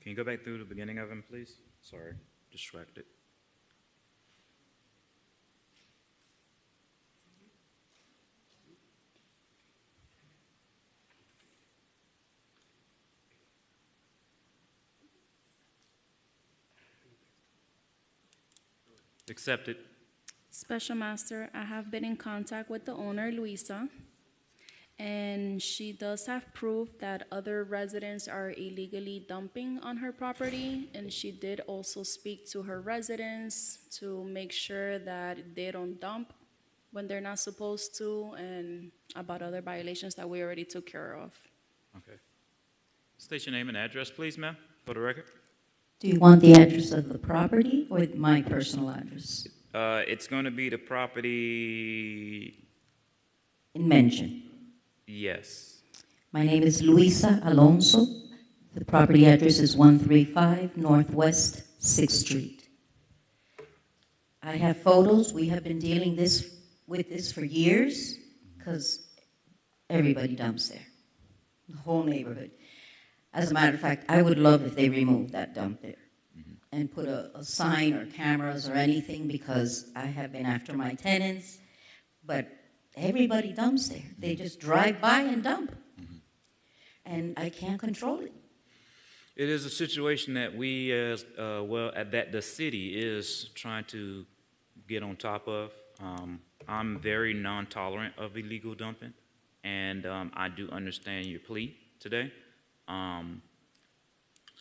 Can you go back through the beginning of them, please? Sorry, distracted. Accepted. Special Master, I have been in contact with the owner, Luisa, and she does have proof that other residents are illegally dumping on her property, and she did also speak to her residents to make sure that they don't dump when they're not supposed to, and about other violations that we already took care of. Okay. State your name and address, please, ma'am, for the record. Do you want the address of the property or my personal address? It's going to be the property. In mention. Yes. My name is Luisa Alonso. The property address is 135 Northwest 6th Street. I have photos. We have been dealing with this for years because everybody dumps there, the whole neighborhood. As a matter of fact, I would love if they removed that dump there and put a sign or cameras or anything, because I have been after my tenants, but everybody dumps there. They just drive by and dump. And I can't control it. It is a situation that we, as that the city is trying to get on top of. I'm very non-tolerant of illegal dumping, and I do understand your plea today.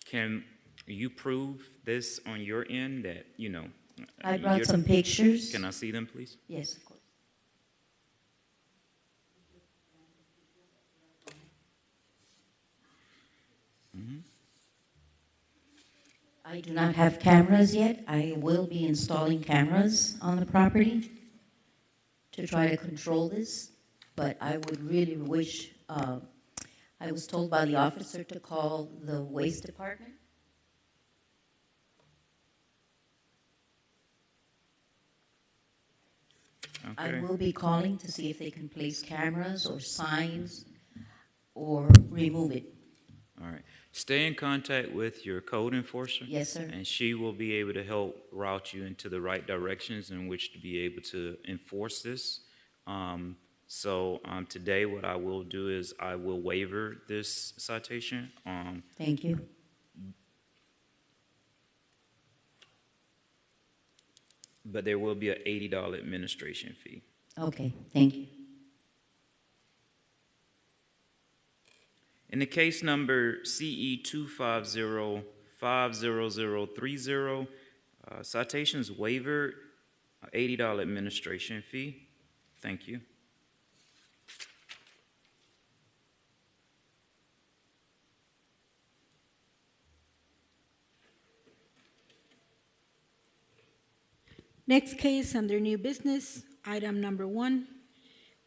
Can you prove this on your end that, you know? I brought some pictures. Can I see them, please? Yes, of course. I do not have cameras yet. I will be installing cameras on the property to try to control this, but I would really wish, I was told by the officer to call the waste department. Okay. I will be calling to see if they can place cameras or signs or remove it. All right. Stay in contact with your code enforcer. Yes, sir. And she will be able to help route you into the right directions in which to be able to enforce this. Today what I will do is I will waiver this citation. Thank you. But there will be an $80 administration fee. Okay, thank you. In the case number CE 250-50030, citations waiver, $80 administration fee. Thank you. Next case under new business, item number 1,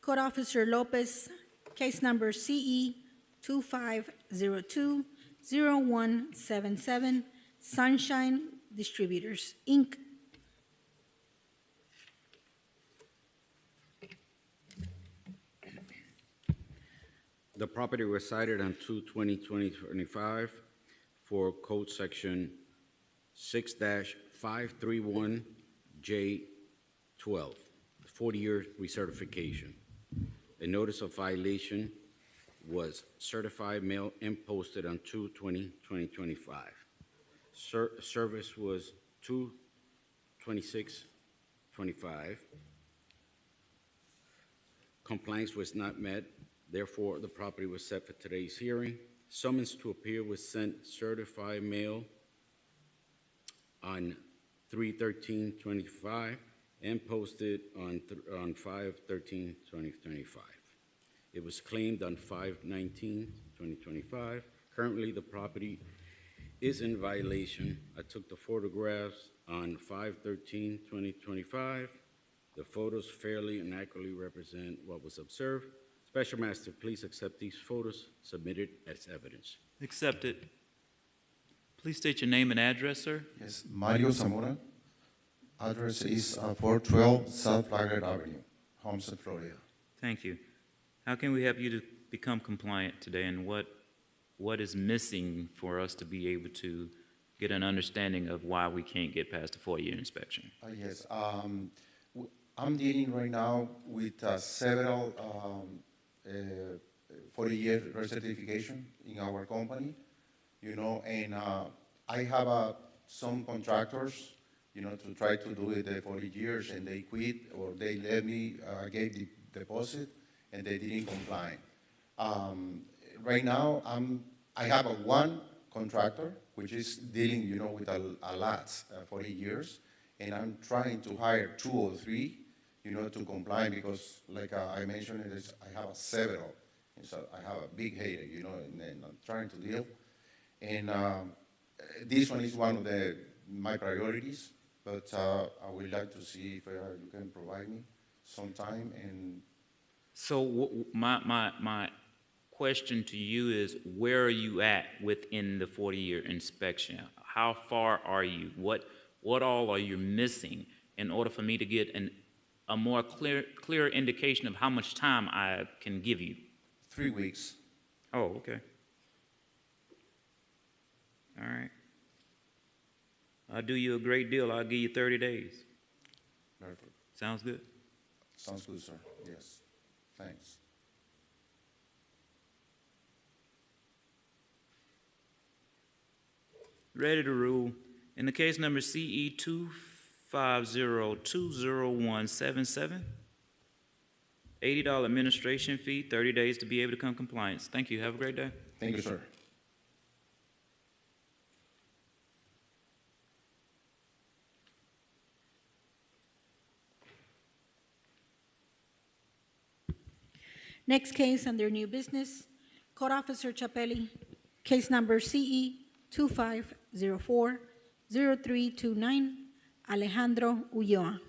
Code Officer Lopez, case number CE 2502-0177, Sunshine Distributors, Inc. The property was cited on 2/20/2025 for code section 6-531J12, 40-year recertification. A notice of violation was certified, mailed, and posted on 2/20/2025. Service was 2/26/25. Compliance was not met. Therefore, the property was set for today's hearing. Summons to appear was sent certified mail on 3/13/25 and posted on 5/13/2025. It was claimed on 5/19/2025. Currently, the property is in violation. I took the photographs on 5/13/2025 The photos fairly and accurately represent what was observed. Special Master, please accept these photos submitted as evidence. Accepted. Please state your name and address, sir. Yes, Mario Zamora. Address is 412 South Flagler Avenue, Homestead, Florida. Thank you. How can we help you to become compliant today, and what is missing for us to be able to get an understanding of why we can't get past the 4-year inspection? Yes, I'm dealing right now with several 40-year recertification in our company, you know, and I have some contractors, you know, to try to do it 40 years, and they quit, or they let me gave the deposit, and they didn't comply. Right now, I have one contractor, which is dealing, you know, with a lot, 40 years, and I'm trying to hire 2 or 3, you know, to comply, because like I mentioned, I have several, and so I have a big headache, you know, and I'm trying to deal. And this one is one of my priorities, but I would like to see if you can provide me some time. And so my question to you is, where are you at within the 40-year inspection? How far are you? What all are you missing in order for me to get a more clear indication of how much time I can give you? 3 weeks. Oh, okay. All right. I'll do you a great deal. I'll give you 30 days. Perfect. Sounds good? Sounds good, sir. Yes. Thanks. Ready to rule. In the case number CE 250-20177, $80 administration fee, 30 days to be able to come compliance. Thank you. Have a great day. Thank you, sir. Next case under new business, Code Officer Chapelli, case number CE 2504-0329, Alejandro Ulloa.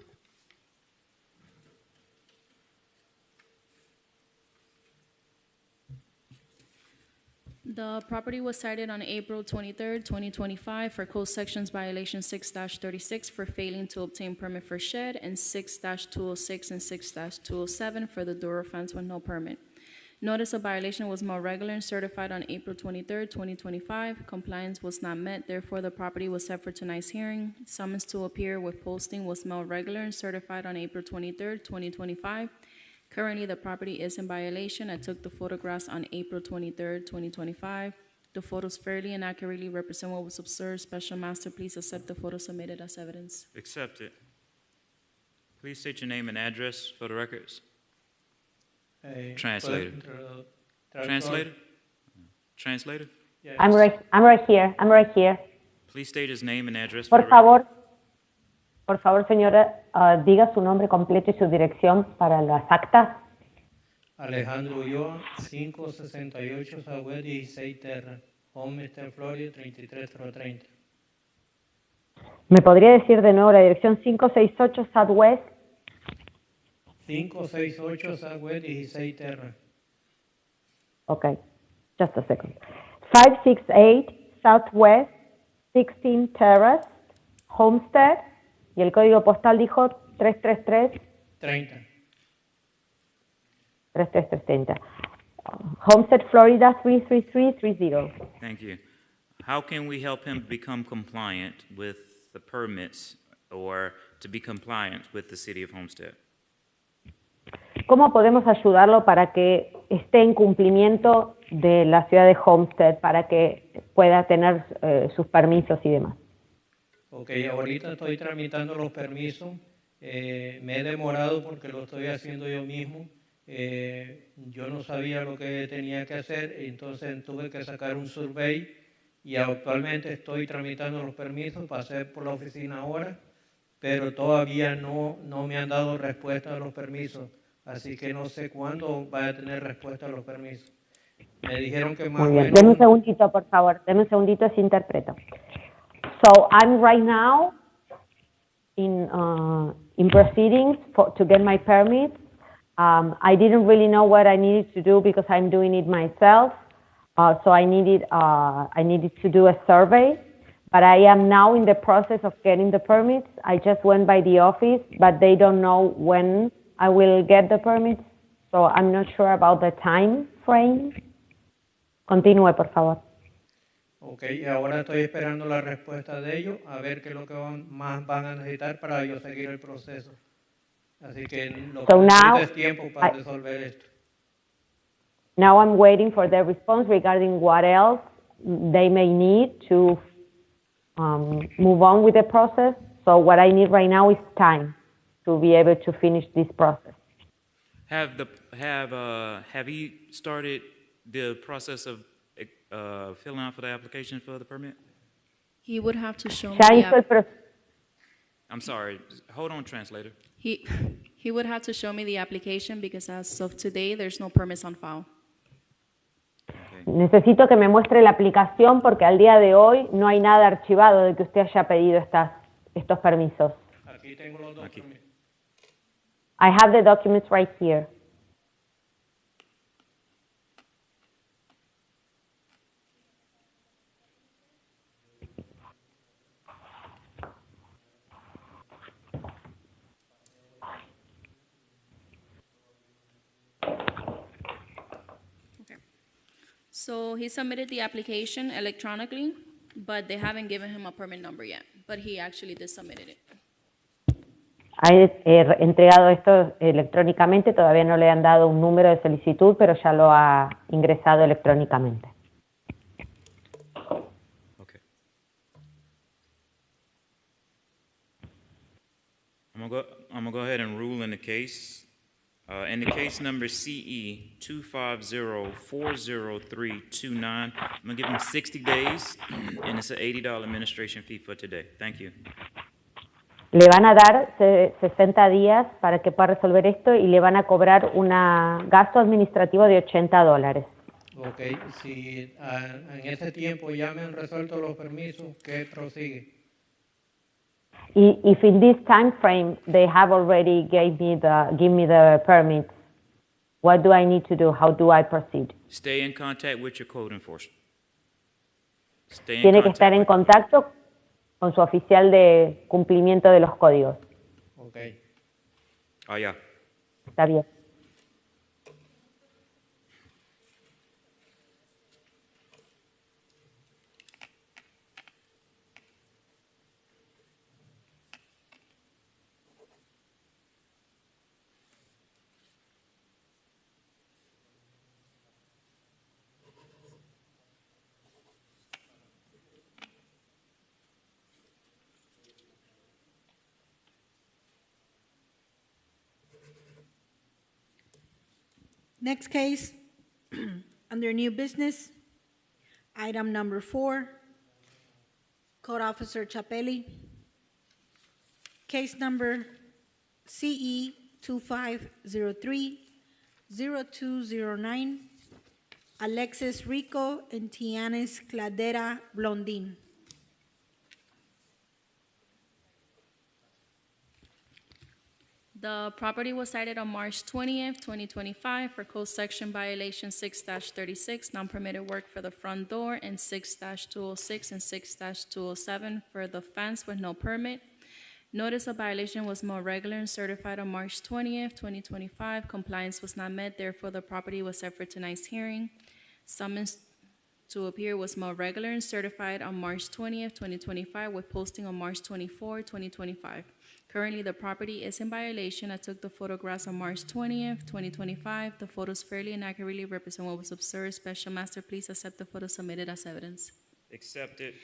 The property was cited on April 23rd, 2025 for code sections violation 6-36 for failing to obtain permit for shed, and 6-206 and 6-207 for the door fence with no permit. Notice of violation was mailed regular and certified on April 23rd, 2025. Compliance was not met, therefore the property was set for tonight's hearing. Summons to appear with posting was mailed regular and certified on April 23rd, 2025. Currently, the property is in violation. I took the photographs on April 23rd, 2025. The photos fairly and accurately represent what was observed. Special Master, please accept the photos submitted as evidence. Accepted. Please state your name and address for the records. Translator. Translator? Translator? I'm right here. Please state his name and address for the record. Por favor, señora, diga su nombre completo y su dirección para las actas. Alejandro Ulloa, 568 Southwest 16 Terra, Homestead, Florida, 33030. ¿Me podría decir de nuevo la dirección? 568 Southwest. 568 Southwest 16 Terra. Okay, just a second. 568 Southwest 16 Terrace, Homestead. Y el código postal dijo 33330. Homestead, Florida 33330. Thank you. How can we help him become compliant with the permits or to be compliant with the City of Homestead? ¿Cómo podemos ayudarlo para que esté en cumplimiento de la ciudad de Homestead, para que pueda tener sus permisos y demás? Ok, ahorita estoy tramitando los permisos. Me he demorado porque lo estoy haciendo yo mismo. Yo no sabía lo que tenía que hacer, entonces tuve que sacar un survey y actualmente estoy tramitando los permisos. Pasé por la oficina ahora, pero todavía no me han dado respuesta a los permisos. Así que no sé cuándo va a tener respuesta a los permisos. Me dijeron que más o menos... Deme un segundito, por favor. Deme un segundito, se interpreta. So I'm right now in proceedings to get my permits. I didn't really know what I needed to do because I'm doing it myself. So I needed to do a survey, but I am now in the process of getting the permits. I just went by the office, but they don't know when I will get the permits, so I'm not sure about the time frame. Continúe, por favor. Ok, y ahora estoy esperando la respuesta de ellos, a ver qué es lo que más van a necesitar para yo seguir el proceso. Así que lo que So necesito now, es tiempo para resolver esto. Now I'm waiting for their response regarding what else they may need to move on with the process. So what I need right now is time to be able to finish this process. Have he started the process of filling out for the application for the permit? He would have to show me Ya the hizo el proceso. I'm sorry. Hold on, translator. he would have to show me the application because as of today, there's no permits on file. Necesito que me muestre la aplicación porque al día de hoy no hay nada archivado de que usted haya pedido estos permisos. Aquí tengo los documentos. I have the documents right here. So he submitted the application electronically, but they haven't given him a permit number yet. But he actually did submit it. Ha entregado esto electrónicamente, todavía no le han dado un número de solicitud, pero ya lo ha ingresado electrónicamente. Okay. I'm gonna go ahead and rule in the case. In the case number CE 250-40329, I'm gonna give him 60 days, and it's an $80 administration fee for today. Thank you. Le van a dar 60 días para que pueda resolver esto y le van a cobrar un gasto administrativo de $80. Ok, si en ese tiempo ya me han resuelto los permisos, ¿qué prosigue? If in this time frame they have already give me the permits, what do I need to do? How do I proceed? Stay in contact with your code enforcement. Tiene que estar en contacto con su oficial de cumplimiento de los códigos. Ok. Oh, yeah. Está bien. Next case, under new business, item number 4, Code Officer Chapelli. Case number CE 2503-0209, Alexis Rico and Tianis Cladera Blondin. The property was cited on March 20th, 2025 for code section violation 6-36, non-permitted work for the front door, and 6-206 and 6-207 for the fence with no permit. Notice of violation was more regular and certified on March 20th, 2025. Compliance was not met, therefore the property was set for tonight's hearing. Summons to appear was more regular and certified on March 20th, 2025 with posting on March 24, 2025. Currently, the property is in violation. I took the photographs on March 20th, 2025. The photos fairly and accurately represent what was observed. Special Master, please accept the photos submitted as evidence. Accepted.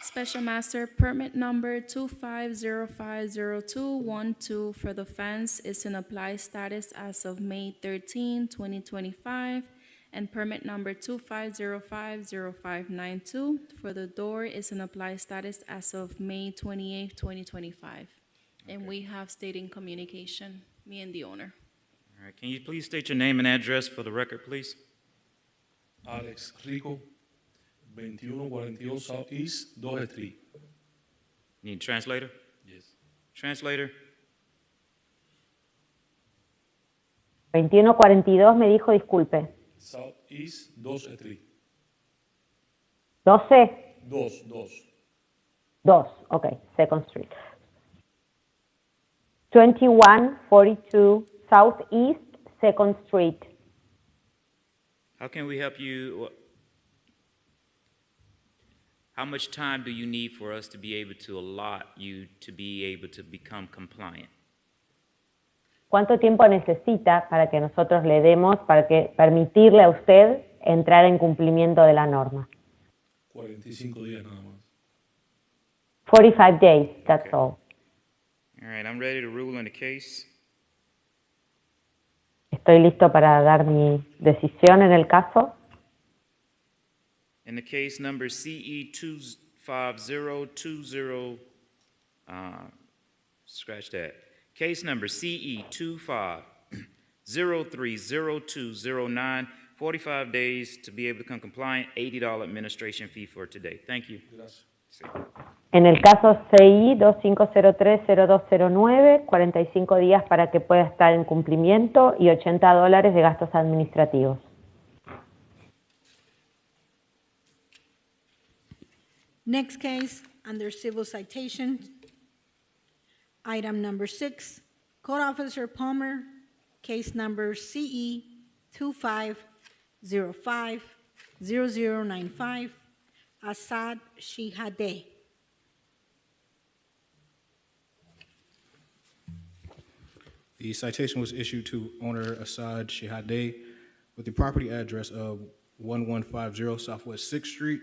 Special Master, permit number 25050212 for the fence is in applied status as of May 13, 2025. And permit number 25050592 for the door is in applied status as of May 28, 2025. And we have stayed in communication, me and the owner. All right, can you please state your name and address for the record, please? Alex Rico, 2142 Southeast 2 Street. Need a translator? Yes. Translator? 2142 me dijo, disculpe. Southeast 12 Street. 12? 2. 2, okay, 2nd Street. 2142 Southeast 2nd Street. How can we help you? How much time do you need for us to be able to allot you to be able to become compliant? ¿Cuánto tiempo necesita para que nosotros le demos, para que permitirle a usted entrar en cumplimiento de la norma? 45 días nada más. 45 days, that's all. All right, I'm ready to rule on the case. Estoy listo para dar mi decisión en el caso. In the case number CE 25020, scratch that. Case number CE 25030209, 45 days to be able to become compliant, $80 administration fee for today. Thank you. En el caso CI 25030209, 45 días para que pueda estar en cumplimiento y $80 de gastos administrativos. Next case, under civil citation, item number 6, Code Officer Palmer, case number CE 25050095, Assad Shihadeh. The citation was issued to owner Assad Shihadeh with the property address of 1150 Southwest 6th Street.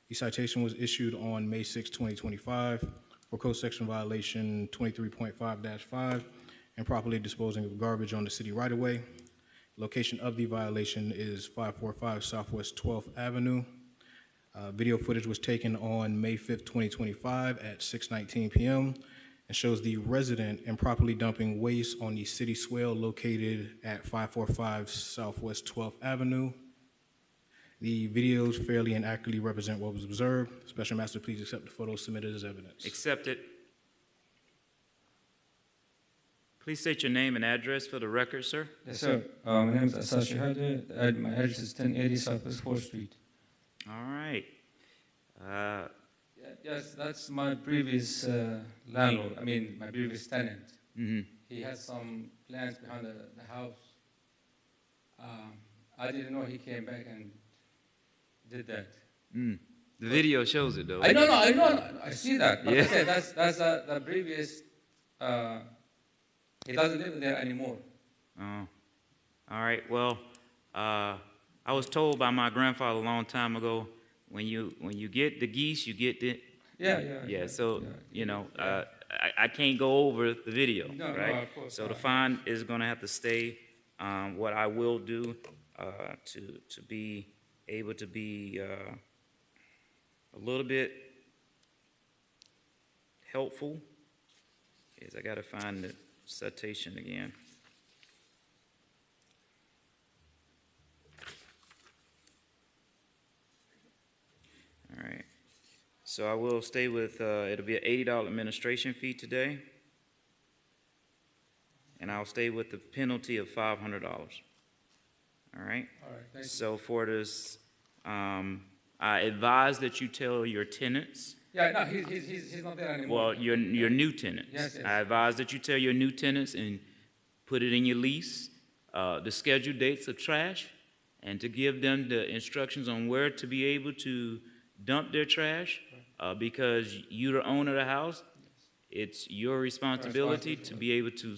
The citation was issued on May 6, 2025 for code section violation 23.5-5 and properly disposing of garbage on the city right-of-way. Location of the violation is 545 Southwest 12th Avenue. Video footage was taken on May 5th, 2025 at 6:19 p.m. and shows the resident improperly dumping waste on the city swale located at 545 Southwest 12th Avenue. The videos fairly and accurately represent what was observed. Special Master, please accept the photos submitted as evidence. Accepted. Please state your name and address for the record, sir. Yes, sir. My name is Assad Shihadeh. My address is 1080 Southwest 4th Street. All right. Yes, that's my previous landlord. My previous tenant. Mm-hmm. He had some plants behind the house. I didn't know he came back and did that. The video shows it, though. I know. I see that. But Yeah. okay, that's the previous. He doesn't live there anymore. Oh. All right. Well, I was told by my grandfather a long time ago, when you get the geese, you get the. Yeah. So I can't go over the video, No, right? of course So the not. fine is going to have to stay. What I will do to be able to be a little bit helpful is I got to find the citation again. All right. So I will stay with, it'll be an $80 administration fee today. And I'll stay with the penalty of $500. All right? All right, thank you. So for this, I advise that you tell your tenants. Yeah, no, he's not there anymore. Well, your new tenants. Yes. I advise that you tell your new tenants and put it in your lease, the scheduled dates of trash, and to give them the instructions on where to be able to dump their trash, because you're the owner of the house. It's your responsibility to be able to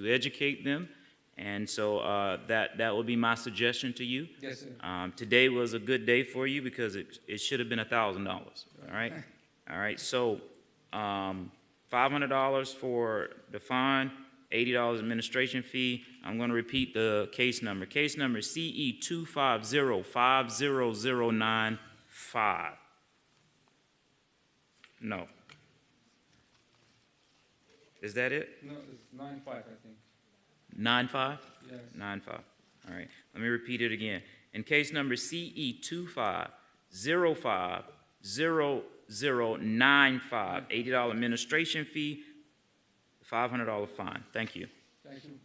educate them. And so that will be my suggestion to you. Yes, sir. Today was a good day for you because it should have been $1,000. All right. All right. So $500 for the fine, $80 administration fee. I'm going to repeat the case number. Case number CE 250-50095. No. Is that it? No, it's 9-5, I think. 9-5? Yes. 9-5. All right. Let me repeat it again. In case number CE 2505095, $80 administration fee, $500 fine. Thank you. Thank you.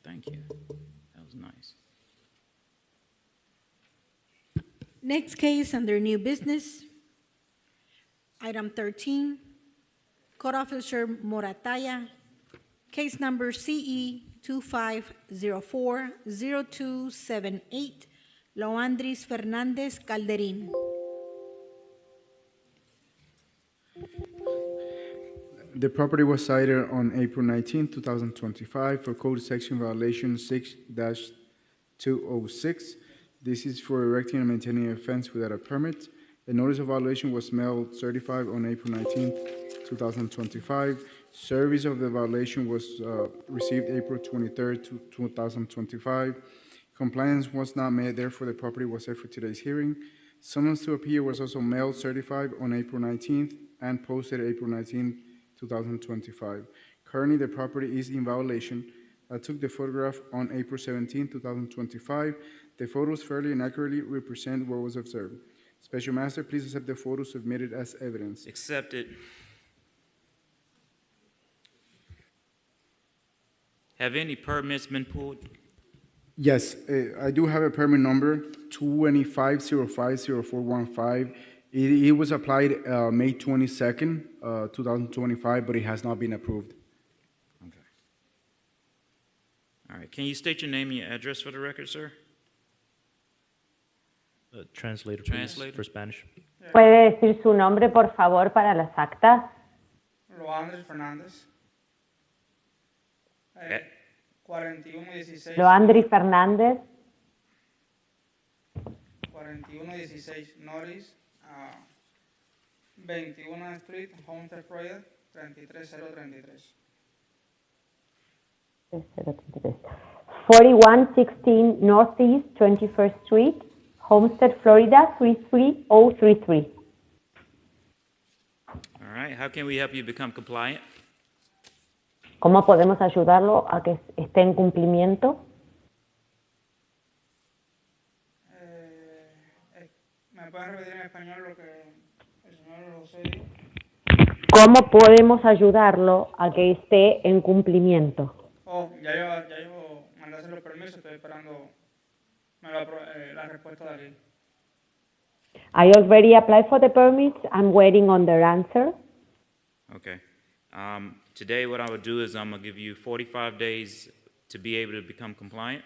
Thank you. That was nice. Next case under new business. Item 13, Code Officer Morataya, case number CE 25040278, Loandris Fernandez Calderin. The property was cited on April 19, 2025 for code section violation 6-206. This is for erecting and maintaining a fence without a permit. A notice of violation was mailed certified on April 19, 2025. Service of the violation was received April 23, 2025. Compliance was not made, therefore the property was set for today's hearing. Summons to appear was also mailed certified on April 19th and posted April 19, 2025. Currently, the property is in violation. I took the photograph on April 17, 2025. The photos fairly and accurately represent what was observed. Special Master, please accept the photos submitted as evidence. Accepted. Have any permits been pulled? Yes, I do have a permit number 225050415. It was applied May 22nd, 2025, but it has not been approved. Okay. All right. Can you state your name and your address for the record, sir? Translator, Translator. for Spanish. ¿Puede decir su nombre, por favor, para las actas? Loandris Fernández. 4116. Loandri Fernández. 4116 Norris, 21 Street, Homestead, Florida, 33033. 4116 Northeast 21st Street, Homestead, Florida, 33033. All right. How can we help you become compliant? ¿Cómo podemos ayudarlo a que esté en cumplimiento? ¿Me pueden repetir en español lo que el señor José dijo? ¿Cómo podemos ayudarlo a que esté en cumplimiento? Ya yo mandé a hacer los permisos, estoy esperando la respuesta de aquí. I already applied for the permits. I'm waiting on their answer. Okay. Today, what I would do is I'm going to give you 45 days to be able to become compliant,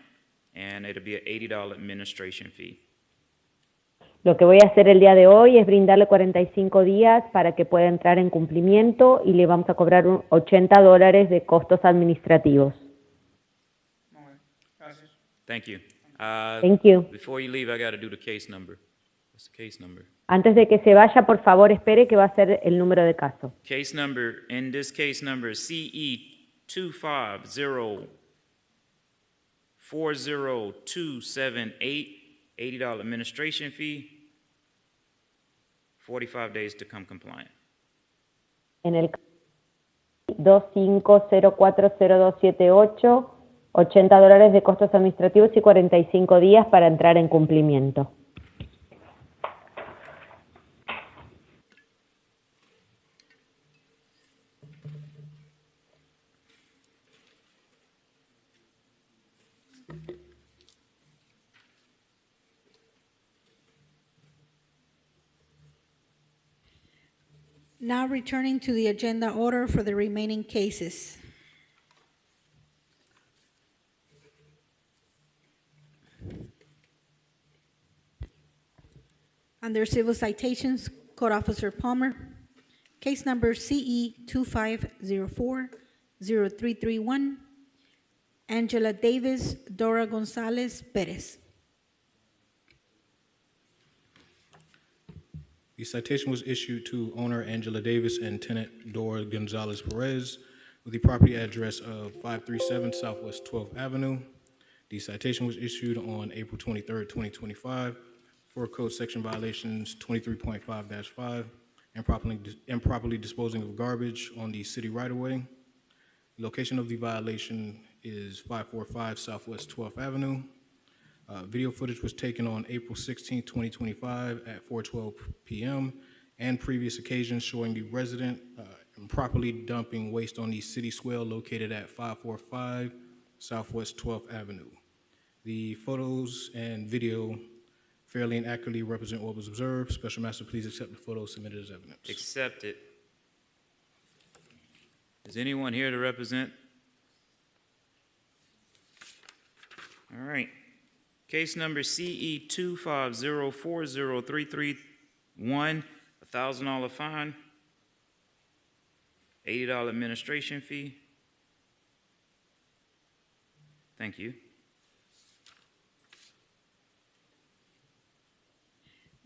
and it'll be an $80 administration fee. Lo que voy a hacer el día de hoy es brindarle 45 días para que pueda entrar en cumplimiento y le vamos a cobrar $80 de costos administrativos. Thank you. Thank you. Before you leave, I got to do the case number. What's the case number? Antes de que se vaya, por favor, espere que va a ser el número de caso. Case number, in this case number, CE 250-40278, $80 administration fee, 45 days to come compliant. En el 25040278, $80 de costos administrativos y 45 días para entrar en cumplimiento. Now returning to the agenda order for the remaining cases. Under civil citations, Code Officer Palmer, case number CE 25040331, Angela Davis, Dora Gonzalez Perez. The citation was issued to owner Angela Davis and tenant Dora Gonzalez Perez with the property address of 537 Southwest 12th Avenue. The citation was issued on April 23rd, 2025 for code section violations 23.5-5 improperly disposing of garbage on the city right-of-way. The location of the violation is 545 Southwest 12th Avenue. Video footage was taken on April 16, 2025 at 4:12 p.m. and previous occasions showing the resident improperly dumping waste on the city swale located at 545 Southwest 12th Avenue. The photos and video fairly and accurately represent what was observed. Special Master, please accept the photos submitted as evidence. Accept it. Is anyone here to represent? All right. Case number CE 2504033, $1,000 fine, $80 administration fee. Thank you.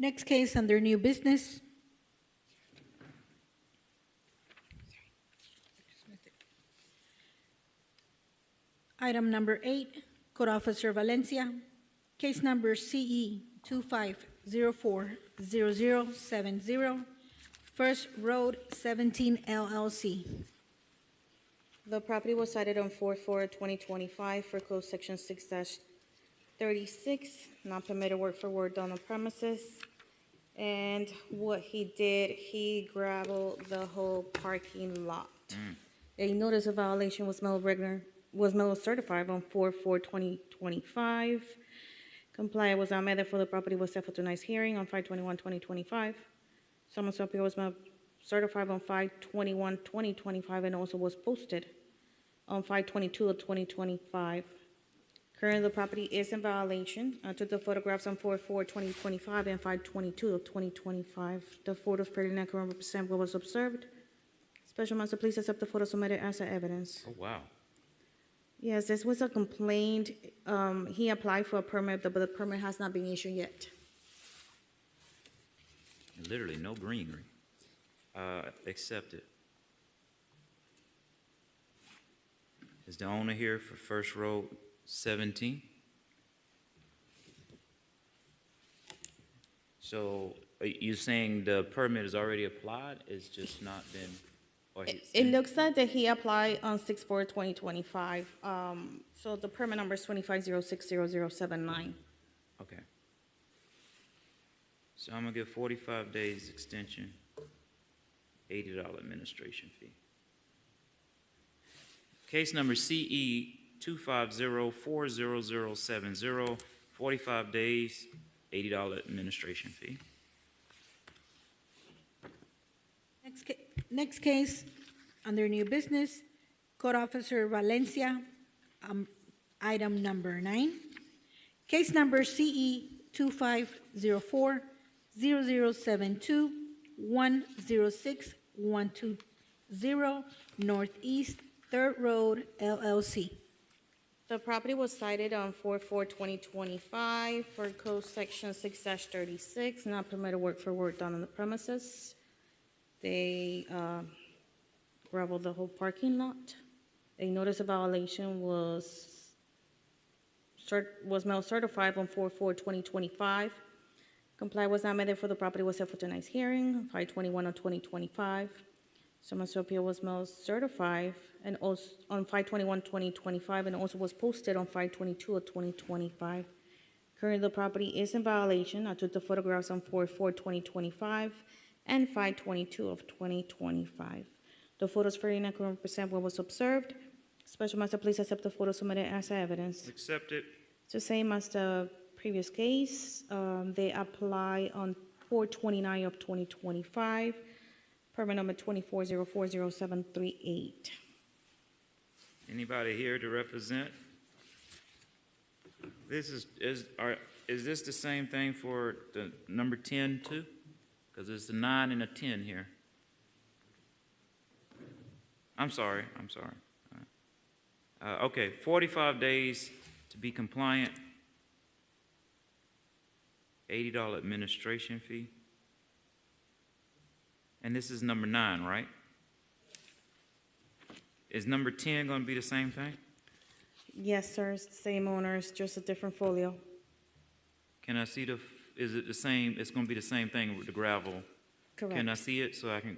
Next case under new business. Item number 8, Code Officer Valencia. Case number CE 25040070, First Road 17 LLC. The property was cited on 4/4/2025 for code section 6-36, non-permitted word for word on the premises. And what he did, he gravelled the whole parking lot. A notice of violation was mailed certified on 4/4/2025. Compliant was not met, therefore the property was set for tonight's hearing on 5/21/2025. Summons to appeal was mailed certified on 5/21/2025 and also was posted on 5/22/2025. Currently, the property is in violation. I took the photographs on 4/4/2025 and 5/22/2025. The photos fairly and accurately represent what was observed. Special Master, please accept the photo submitted as evidence. Oh, wow. Yes, this was a complaint. He applied for a permit, but the permit has not been issued yet. Literally no greenery. Accept it. Is the owner here for First Road 17? So are you saying the permit is already applied? It's just not been, or It looks like that he applied on 6/4/2025. So the permit number is 25060079. okay. So I'm gonna give 45 days extension, $80 administration fee. Case number CE 2504070, 45 days, $80 administration fee. Next case under new business, Code Officer Valencia, item number 9. Case number CE 25040072, 106120 Northeast 3rd Road LLC. The property was cited on 4/4/2025 for code section 6-36, not permitted word for word done on the premises. They gravelled the whole parking lot. A notice of violation was mailed certified on 4/4/2025. Comply was not met, therefore the property was set for tonight's hearing, 5/21/2025. Summons to appeal was mailed certified and also on 5/21/2025 and also was posted on 5/22/2025. Currently, the property is in violation. I took the photographs on 4/4/2025 and 5/22/2025. The photos fairly and accurately represent what was observed. Special Master, please accept the photos submitted as evidence. Accept it. It's the same as the previous case. They apply on 4/29/2025. Permit number 24040738. Anybody here to represent? This is this the same thing for the number 10 too? Because it's a 9 and a 10 here. I'm sorry. Okay, 45 days to be compliant. $80 administration fee. And this is number 9, right? Is number 10 going to be the same thing? Yes, sir. It's the same owners, just a different folio. Can I see is it the same? It's going to be the same thing with the gravel. Correct. Can I see it so I can?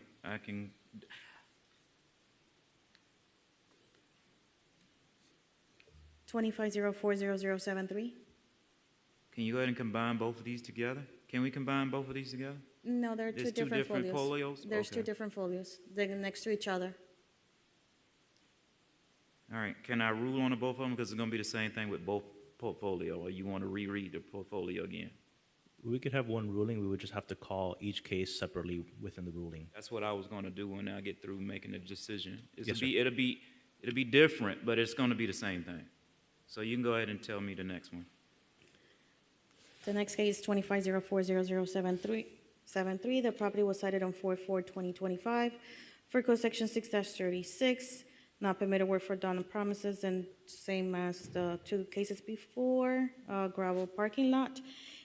25040073. Can you go ahead and combine both of these together? Can we combine both of these together? No, they're There's two different folios. folios? There's two Okay. different folios. They're next to each other. All right, can I rule on the both of them? Because it's gonna be the same thing with both portfolio, or you want to reread the portfolio again? We could have one ruling, we would just have to call each case separately within the ruling. That's what I was gonna do when I get through making the decision. Yes, sir. It'll be different, but it's gonna be the same thing. So you can go ahead and tell me the next one. The next case, 25040073. The property was cited on 4/4/2025 for code section 6-36, not permitted work for done on premises, and same as the two cases before, gravel parking lot.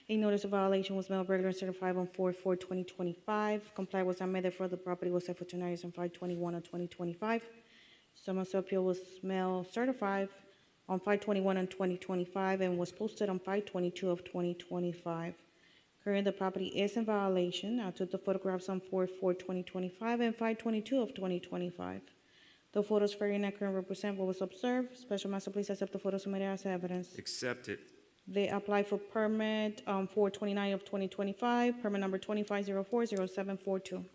A notice of violation was mailed regular and certified on 4/4/2025. Comply was not made, therefore the property was set for tonight on 5/21/2025. Summons to appeal was mailed certified on 5/21/2025 and was posted on 5/22/2025. Currently, the property is in violation. I took the photographs on 4/4/2025 and 5/22/2025. The photos very inaccurate and represent what was observed. Special master, please accept the photos submitted as evidence. Accepted. They apply for permit 4/29/2025, permit number 25040742.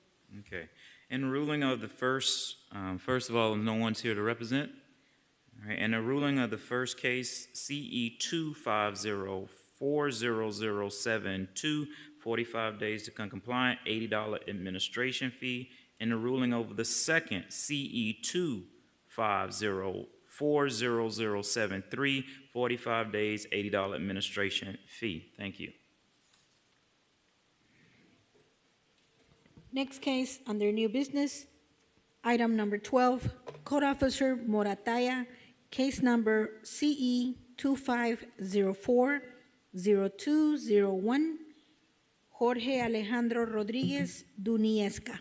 Okay. In ruling of the first of all, no one's here to represent. All right, and the ruling of the first case, CE 250400072, 45 days to come compliant, $80 administration fee. And the ruling over the second, CE 250400073, 45 days, $80 administration fee. Thank you. Next case, under new business, item number 12, Code Officer Morataya, case number CE 25040201, Jorge Alejandro Rodriguez Duniesca.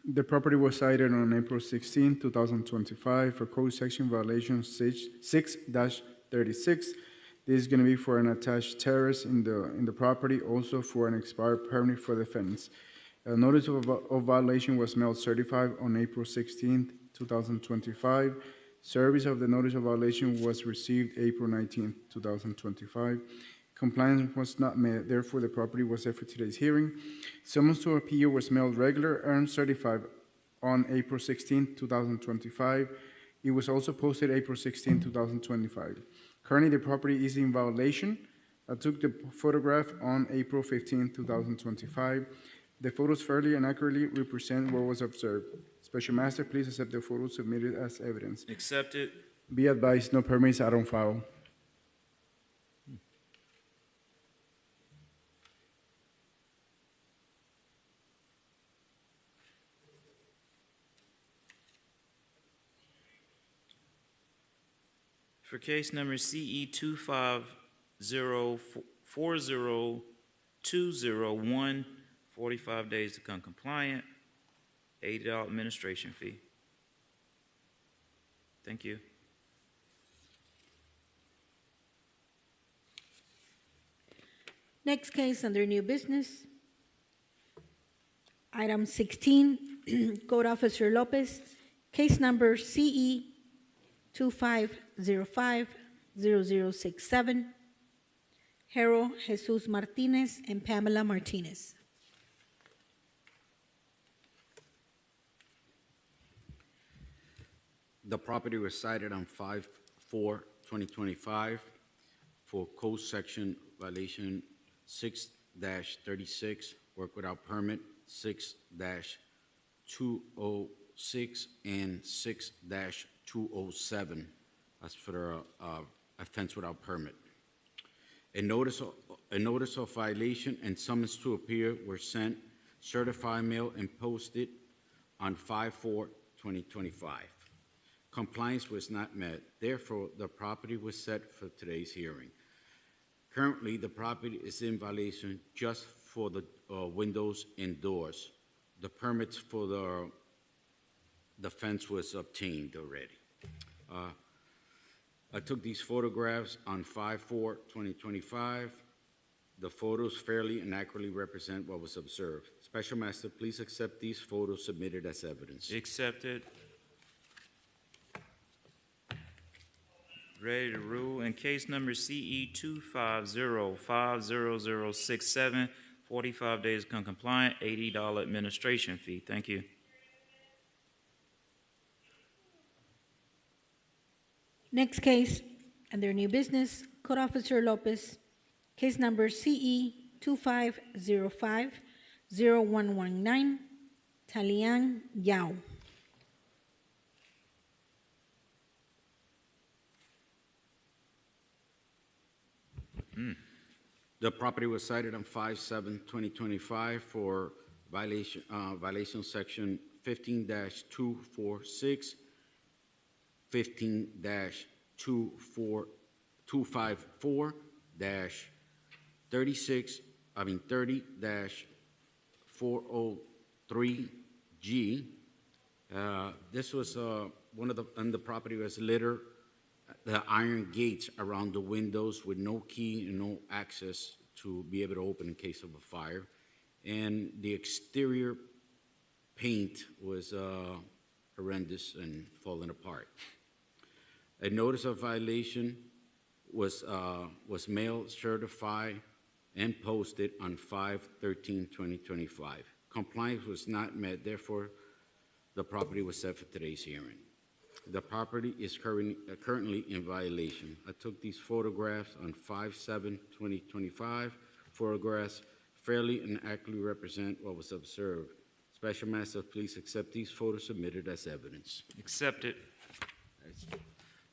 The property was cited on April 16, 2025 for code section violation 6-36. This is going to be for an attached terrace in the property, also for an expired permit for the fence. A notice of violation was mailed certified on April 16, 2025. Service of the notice of violation was received April 19, 2025. Compliance was not met, therefore the property was set for today's hearing. Summons to appeal was mailed regular and certified on April 16, 2025. It was also posted April 16, 2025. Currently, the property is in violation. I took the photograph on April 15, 2025. The photos fairly and accurately represent what was observed. Special Master, please accept the photos submitted as evidence. Accepted. Be advised, no permits are on file. For case number CE 250400201, 45 days to come compliant, $80 administration fee. Thank you. Next case under new business. Item 16, Code Officer Lopez, case number CE 25050067, Harold Jesus Martinez and Pamela Martinez. The property was cited on 5/4/2025 for code section violation 6-36, work without permit, 6-206, and 6-207. That's for offense without permit. A notice of violation and summons to appear were sent, certified mail, and posted on 5/4/2025. Compliance was not met. Therefore, the property was set for today's hearing. Currently, the property is in violation just for the windows and doors. The permits for the fence was obtained already. I took these photographs on 5/4/2025. The photos fairly and accurately represent what was observed. Special Master, please accept these photos submitted as evidence. Accepted. Ready to rule in case number CE 2505067, 45 days to come compliant, $80 administration fee. Thank you. Next case, under new business, Code Officer Lopez, case number CE 2505-0119, Talian Yao. The property was cited on 5/7/2025 for violation section 15-246, 30-403G. This was one of the property was litter, the iron gates around the windows with no key and no access to be able to open in case of a fire. And the exterior paint was horrendous and falling apart. A notice of violation was mailed, certified, and posted on 5/13/2025. Compliance was not met, therefore, the property was set for today's hearing. The property is currently in violation. I took these photographs on 5/7/2025. Photographs fairly and accurately represent what was observed. Special Master, please accept these photos submitted as evidence. Accepted.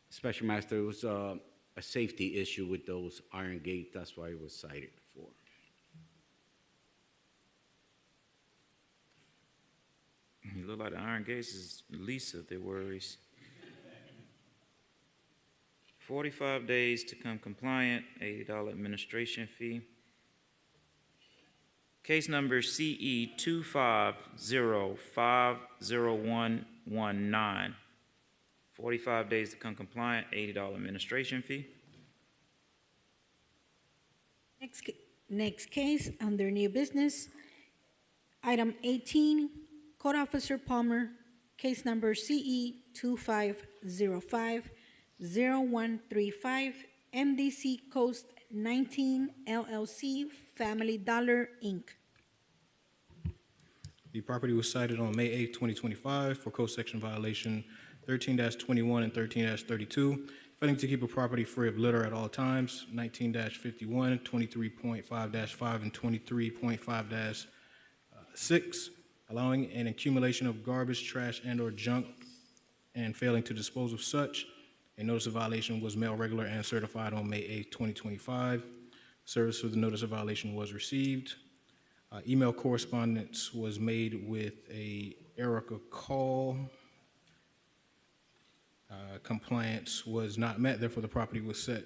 Special Master, it was a safety issue with those iron gates. That's why it was cited for. You look like the iron gates is the least of their worries. 45 days to come compliant, $80 administration fee. Case number CE 250-50119. 45 days to come compliant, $80 administration fee. Next case, under new business, item 18, Code Officer Palmer, case number CE 2505-0135, MDC Coast 19 LLC, Family Dollar, Inc. The property was cited on May 8, 2025 for code section violation 13-21 and 13-32, failing to keep a property free of litter at all times, 19-51, 23.5-5, and 23.5-6, allowing an accumulation of garbage, trash, and/or junk, and failing to dispose of such. A notice of violation was mailed regular and certified on May 8, 2025. Service for the notice of violation was received. Email correspondence was made with a Erica call. Compliance was not met, therefore the property was set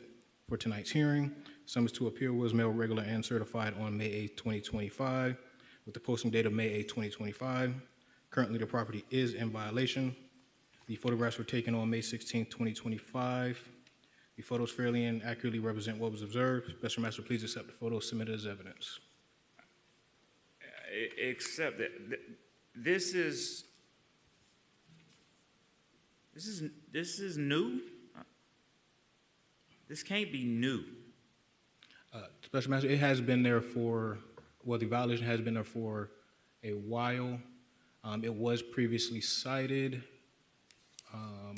for tonight's hearing. Summons to appear was mailed regular and certified on May 8, 2025, with the posting date of May 8, 2025. Currently, the property is in violation. The photographs were taken on May 16, 2025. The photos fairly and accurately represent what was observed. Special Master, please accept the photos submitted as evidence. Except that this is new. This can't be new. Special Master, it has been there for, well, the violation has been there for a while. It was previously cited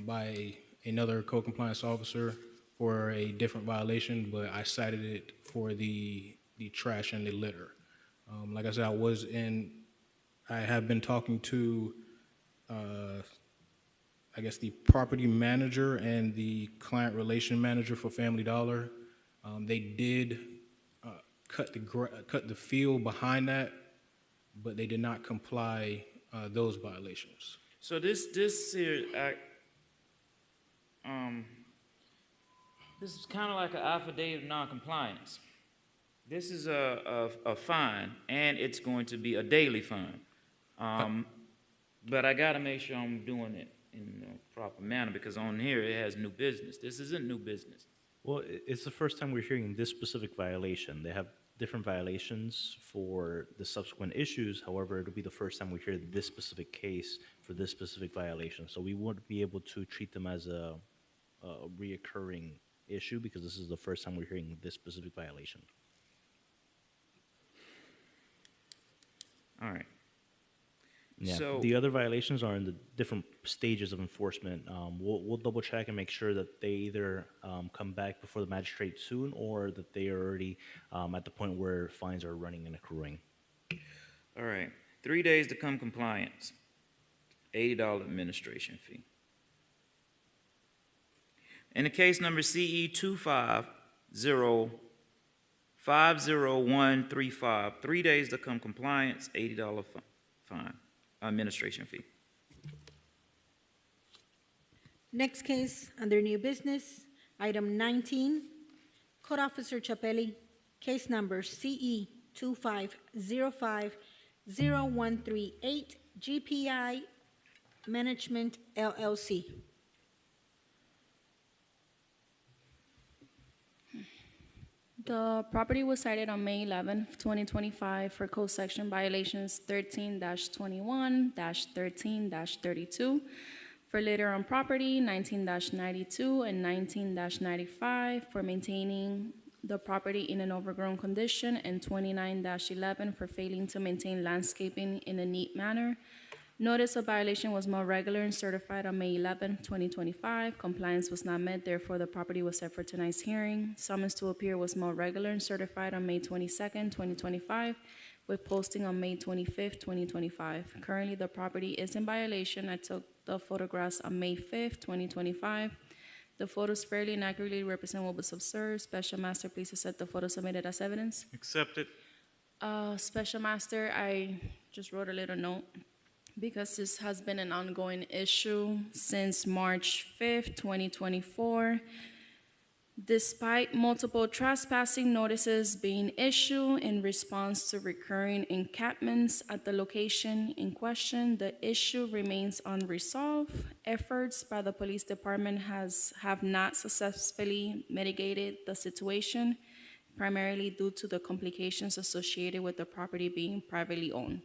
by another code compliance officer for a different violation, but I cited it for the trash and the litter. Like I said, I have been talking to, I guess, the property manager and the client relation manager for Family Dollar. They did cut the field behind that, but they did not comply those violations. So this here act, this is kind of like an affidavit of non-compliance. This is a fine, and it's going to be a daily fine. But I got to make sure I'm doing it in the proper manner, because on here it has new business. This isn't new business. Well, it's the first time we're hearing this specific violation. They have different violations for the subsequent issues. However, it'll be the first time we hear this specific case for this specific violation. So we won't be able to treat them as a reoccurring issue, because this is the first time we're hearing this specific violation. All right. Yeah, So- the other violations are in the different stages of enforcement. We'll double check and make sure that they either come back before the magistrate soon or that they are already at the point where fines are running and accruing. All right. 3 days to come compliance, $80 administration fee. In the case number CE 250-50135, 3 days to come compliance, $80 fine, administration fee. Next case, under new business, item 19, Code Officer Chapelli, case number CE 25050138, GPI Management LLC. The property was cited on May 11th, 2025 for code section violations 13-21, 13-32 for litter on property, 19-92 and 19-95 for maintaining the property in an overgrown condition, and 29-11 for failing to maintain landscaping in a neat manner. Notice of violation was more regular and certified on May 11, 2025. Compliance was not met, therefore the property was set for tonight's hearing. Summons to appear was more regular and certified on May 22nd, 2025, with posting on May 25th, 2025. Currently, the property is in violation. I took the photographs on May 5th, 2025. The photos fairly and accurately represent what was observed. Special Master, please accept the photos submitted as evidence. Accepted. Special Master, I just wrote a little note because this has been an ongoing issue since March 5th, 2024. Despite multiple trespassing notices being issued in response to recurring encampments at the location in question, the issue remains unresolved. Efforts by the police department have not successfully mitigated the situation, primarily due to the complications associated with the property being privately owned.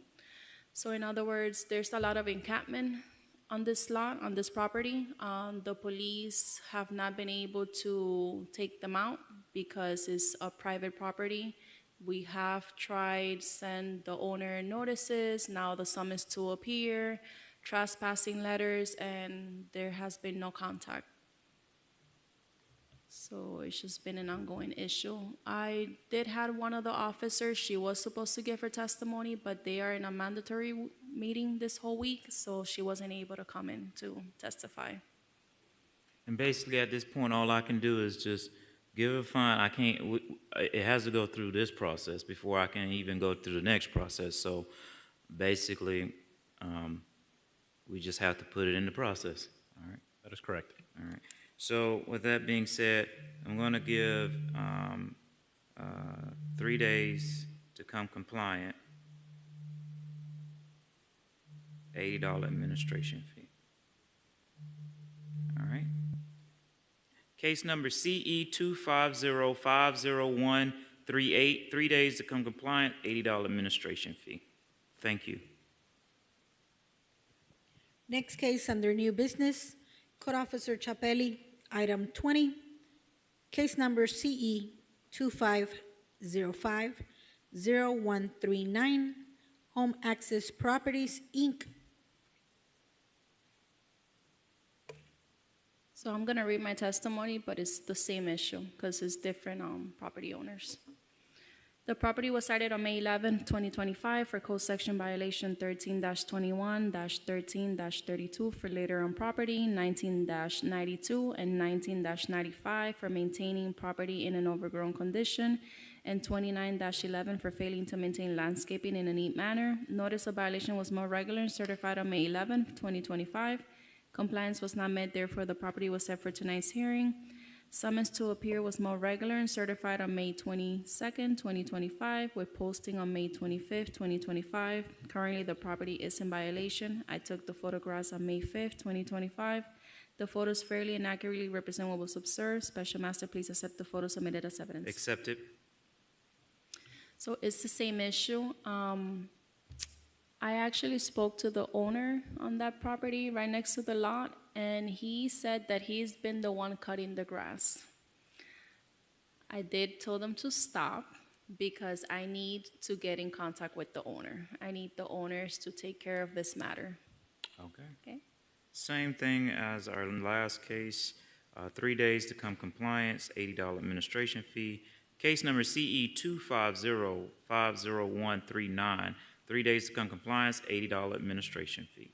So in other words, there's a lot of encampment on this lot, on this property. The police have not been able to take them out because it's a private property. We have tried send the owner notices, now the summons to appear, trespassing letters, and there has been no contact. So it's just been an ongoing issue. I did have one of the officers, she was supposed to give her testimony, but they are in a mandatory meeting this whole week, so she wasn't able to come in to testify. And basically, at this point, all I can do is just give a fine. I can't, it has to go through this process before I can even go through the next process. So basically, we just have to put it in the process. All right. That is correct. All right. So with that being said, I'm going to give 3 days to come compliant, $80 administration fee. All right. Case number CE 250-50138, 3 days to come compliant, $80 administration fee. Thank you. Next case under new business, Code Officer Chapelli, item 20, case number CE 25050139, Home Access Properties, Inc. So I'm gonna read my testimony, but it's the same issue because it's different property owners. The property was cited on May 11, 2025 for code section violation 13-21, 13-32 for litter on property, 19-92 and 19-95 for maintaining property in an overgrown condition, and 29-11 for failing to maintain landscaping in a neat manner. Notice of violation was more regular and certified on May 11, 2025. Compliance was not met, therefore the property was set for tonight's hearing. Summons to appear was more regular and certified on May 22nd, 2025, with posting on May 25th, 2025. Currently, the property is in violation. I took the photographs on May 5th, 2025. The photos fairly and accurately represent what was observed. Special Master, please accept the photos submitted as evidence. Accepted. So it's the same issue. I actually spoke to the owner on that property right next to the lot, and he said that he's been the one cutting the grass. I did tell them to stop, because I need to get in contact with the owner. I need the owners to take care of this matter. Okay. Okay. Same thing as our last case, 3 days to come compliance, $80 administration fee. Case number CE 250-50139, 3 days to come compliance, $80 administration fee.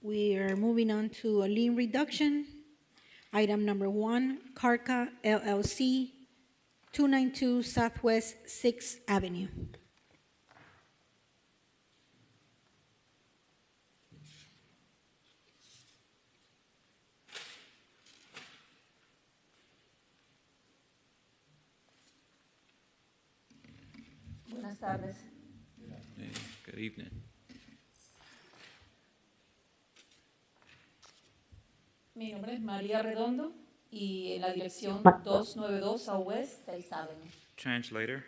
We are moving on to a lien reduction. Item number 1, Carca LLC, 292 Southwest 6th Avenue. Buenas tardes. Hey, good evening. Mi nombre es María Redondo y en la dirección 292 Southwest 6th Avenue. Translator.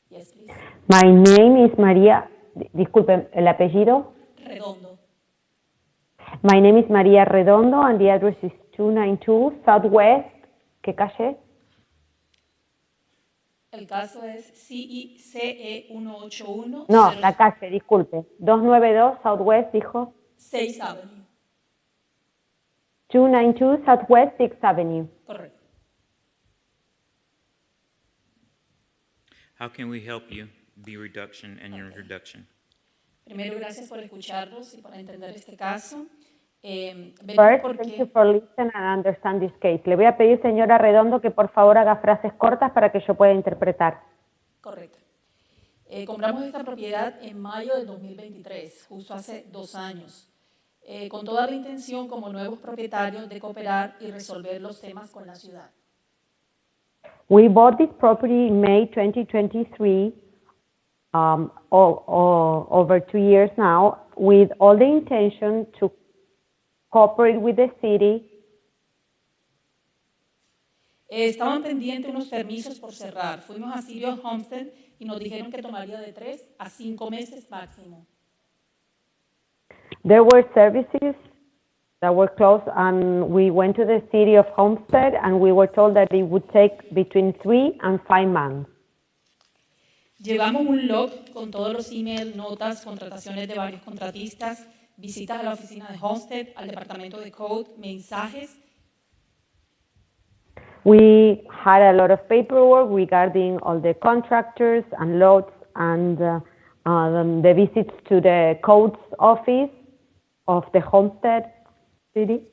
Yes, please. My name is María, disculpe, el apellido. Redondo. My name is María Redondo and the address is 292 Southwest, ¿qué calle? El caso es CE 181. No, la calle, disculpe. 292 Southwest, dijo. 6th Avenue. 292 Southwest 6th Avenue. Correcto. How can we help you? The reduction and your reduction. Primero, gracias por escucharnos y por entender este caso. First, thank you for listening and understand this case. Le voy a pedir, señora Redondo, que por favor haga frases cortas para que yo pueda interpretar. Correcto. Compramos esta propiedad en mayo del 2023, justo hace 2 años, con toda la intención como nuevos propietarios de cooperar y resolver los temas con la ciudad. We bought this property in May 2023, over 2 years now, with all the intention to cooperate with the city. Estaban pendientes unos permisos por cerrar. Fuimos a Sirio Homestead y nos dijeron que tomaría de 3 a 5 meses máximo. There were services that were closed, and we went to the city of Homestead, and we were told that it would take between 3 and 5 months. Llevamos un log con todos los emails, notas, contrataciones de varios contratistas, visitas a la oficina de Homestead, al departamento de Code, mensajes. We had a lot of paperwork regarding all the contractors and lots and the visits to the Codes office of the Homestead City.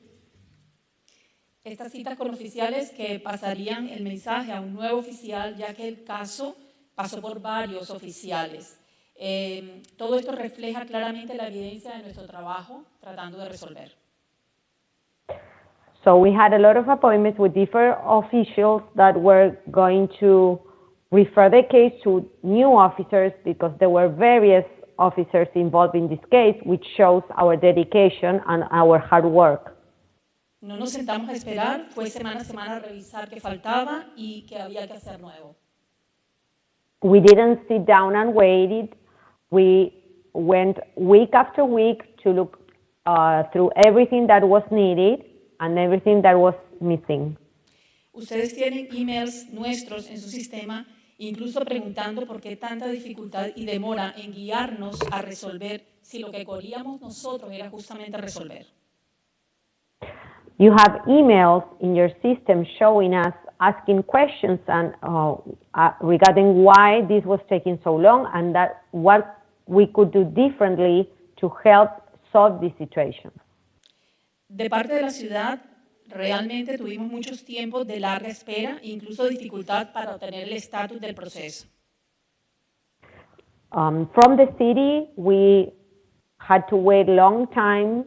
Estas citas con oficiales que pasarían el mensaje a un nuevo oficial, ya que el caso pasó por varios oficiales. Todo esto refleja claramente la evidencia de nuestro trabajo tratando de resolver. So we had a lot of appointments with different officials that were going to refer the case to new officers because there were various officers involved in this case, which shows our dedication and our hard work. No nos sentamos a esperar, fue semana a semana a revisar qué faltaba y qué había que hacer nuevo. We didn't sit down and waited. We went week after week to look through everything that was needed and everything that was missing. Ustedes tienen emails nuestros en su sistema, incluso preguntando por qué tanta dificultad y demora en guiarnos a resolver si lo que queríamos nosotros era justamente resolver. You have emails in your system showing us asking questions and regarding why this was taking so long and that what we could do differently to help solve this situation. De parte de la ciudad, realmente tuvimos muchos tiempos de larga espera e incluso dificultad para obtener el estatus del proceso. From the city, we had to wait a long time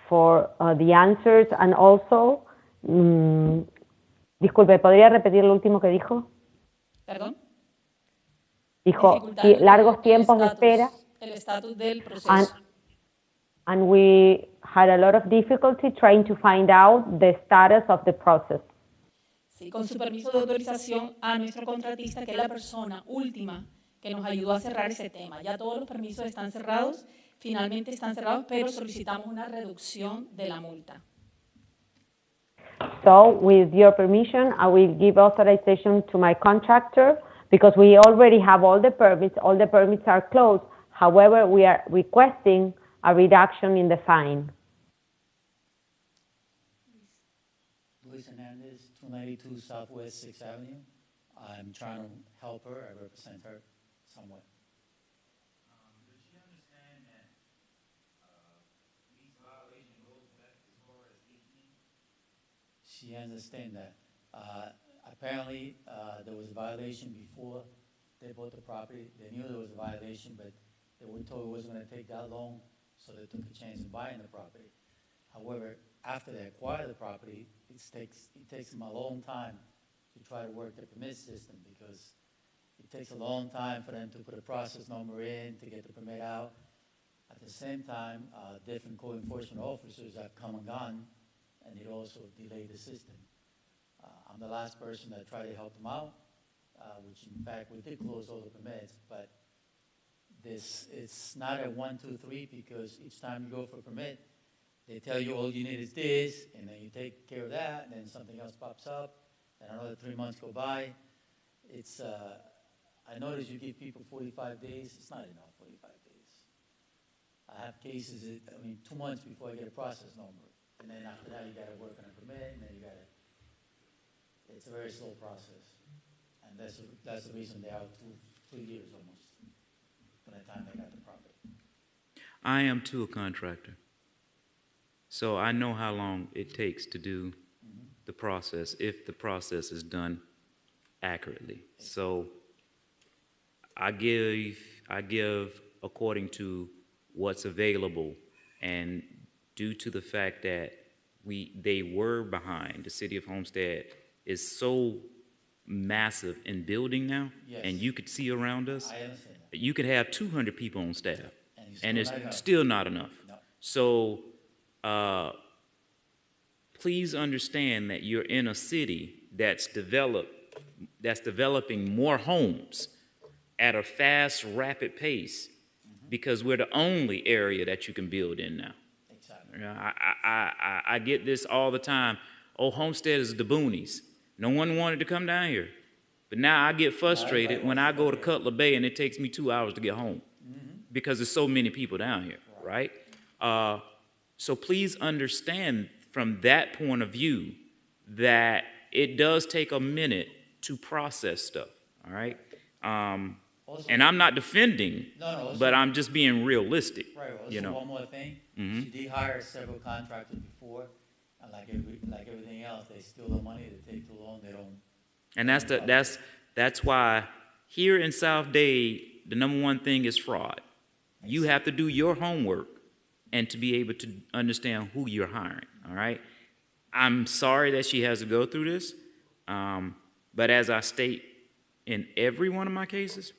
for the answers and also, disculpe, ¿podría repetir lo último que dijo? ¿Perdón? Dijo largos tiempos de espera. El estatus del proceso. And we had a lot of difficulty trying to find out the status of the process. Sí, con su permiso de autorización a nuestro contratista, que es la persona última que nos ayudó a cerrar ese tema. Ya todos los permisos están cerrados, finalmente están cerrados, pero solicitamos una reducción de la multa. So with your permission, I will give authorization to my contractor because we already have all the permits. All the permits are closed. However, we are requesting a reduction in the fine. Luis Hernandez, 292 Southwest 6th Avenue. I'm trying to help her. I represent her somewhat. Does she understand that these violation goes back as far as 18? She understands that. Apparently, there was a violation before they bought the property. They knew there was a violation, but they were told it wasn't going to take that long, so they took a chance of buying the property. However, after they acquire the property, it takes them a long time to try to work the permit system because it takes a long time for them to put a process number in to get the permit out. At the same time, different code enforcement officers have come and gone, and it also delayed the system. I'm the last person that tried to help them out, which in fact we did close all the permits, but it's not a 1, 2, 3 because each time you go for a permit, they tell you all you need is this, and then you take care of that, and then something else pops up, and another 3 months go by. It's, I notice you give people 45 days. It's not enough, 45 days. I have cases, 2 months before I get a process number, and then after that you gotta work on a permit, and then you gotta, it's a very slow process. And that's the reason they are 2 years almost from the time they got the property. I am too a contractor. So I know how long it takes to do the process, if the process is done accurately. So I give according to what's available, and due to the fact that they were behind, the city of Homestead is so massive in building now, Yes. and you could see around us, I understand that. you could have 200 people on staff, and it's not enough. still not enough. No. So please understand that you're in a city that's developing more homes at a fast, rapid pace, because we're the only area that you can build in now. Exactly. You know, I get this all the time. Oh, Homestead is the boonies. No one wanted to come down here. But now I get frustrated when I go to Cutler Bay and it takes me 2 hours to get home because there's so many people down here, right? So please understand from that point of view that it does take a minute to process stuff, all right? And I'm not defending, but I'm just being realistic. Right. Also, you know? one more thing. Mhm. She did hire several contractors before, and like everything else, they steal the money. They take too long. They don't. And that's why here in South Dade, the number one thing is fraud. You have to do your homework and to be able to understand who you're hiring, all right? I'm sorry that she has to go through this, but as I state in every one of my cases,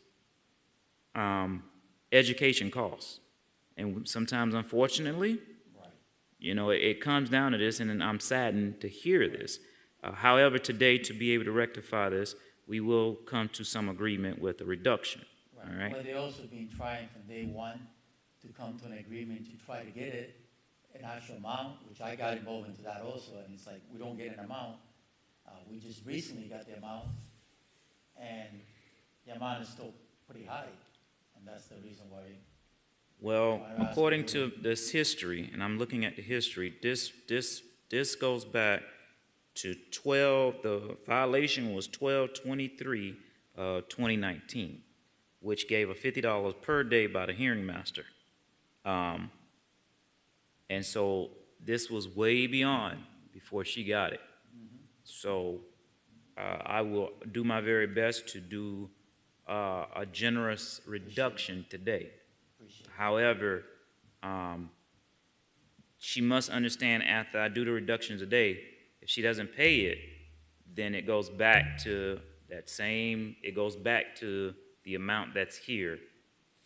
education costs. And sometimes, unfortunately, you know, it comes down to this, and I'm saddened to hear this. However, today, to be able to rectify this, we will come to some agreement with a reduction, all right? But they also been trying from day one to come to an agreement to try to get it an actual amount, which I got involved into that also, and it's like we don't get an amount. We just recently got the amount, and the amount is still pretty high, and that's the reason why. Well, according to this history, and I'm looking at the history, this goes back to the violation was 12/23/2019, which gave a $50 per day by the hearing master. And so this was way beyond before she got it. So I will do my very best to do a generous reduction today. However, she must understand after I do the reduction today, if she doesn't pay it, then it goes back to it goes back to the amount that's here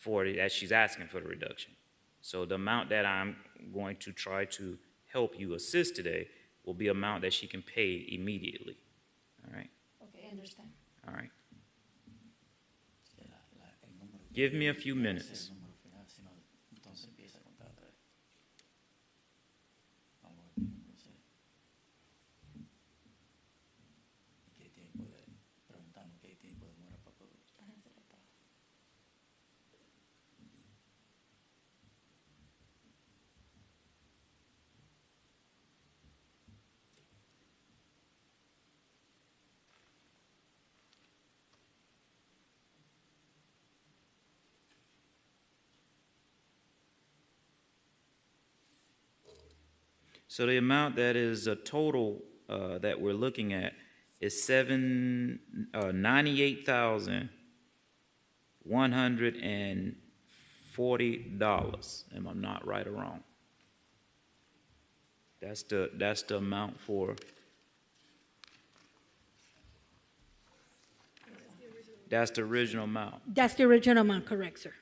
that she's asking for the reduction. So the amount that I'm going to try to help you assist today will be amount that she can pay immediately. All right? Okay, understand. All right. Give me a few minutes. So the amount that is a total that we're looking at is $98,140. Am I not right or wrong? That's the amount for. That's the original amount. That's the original amount, correct, sir?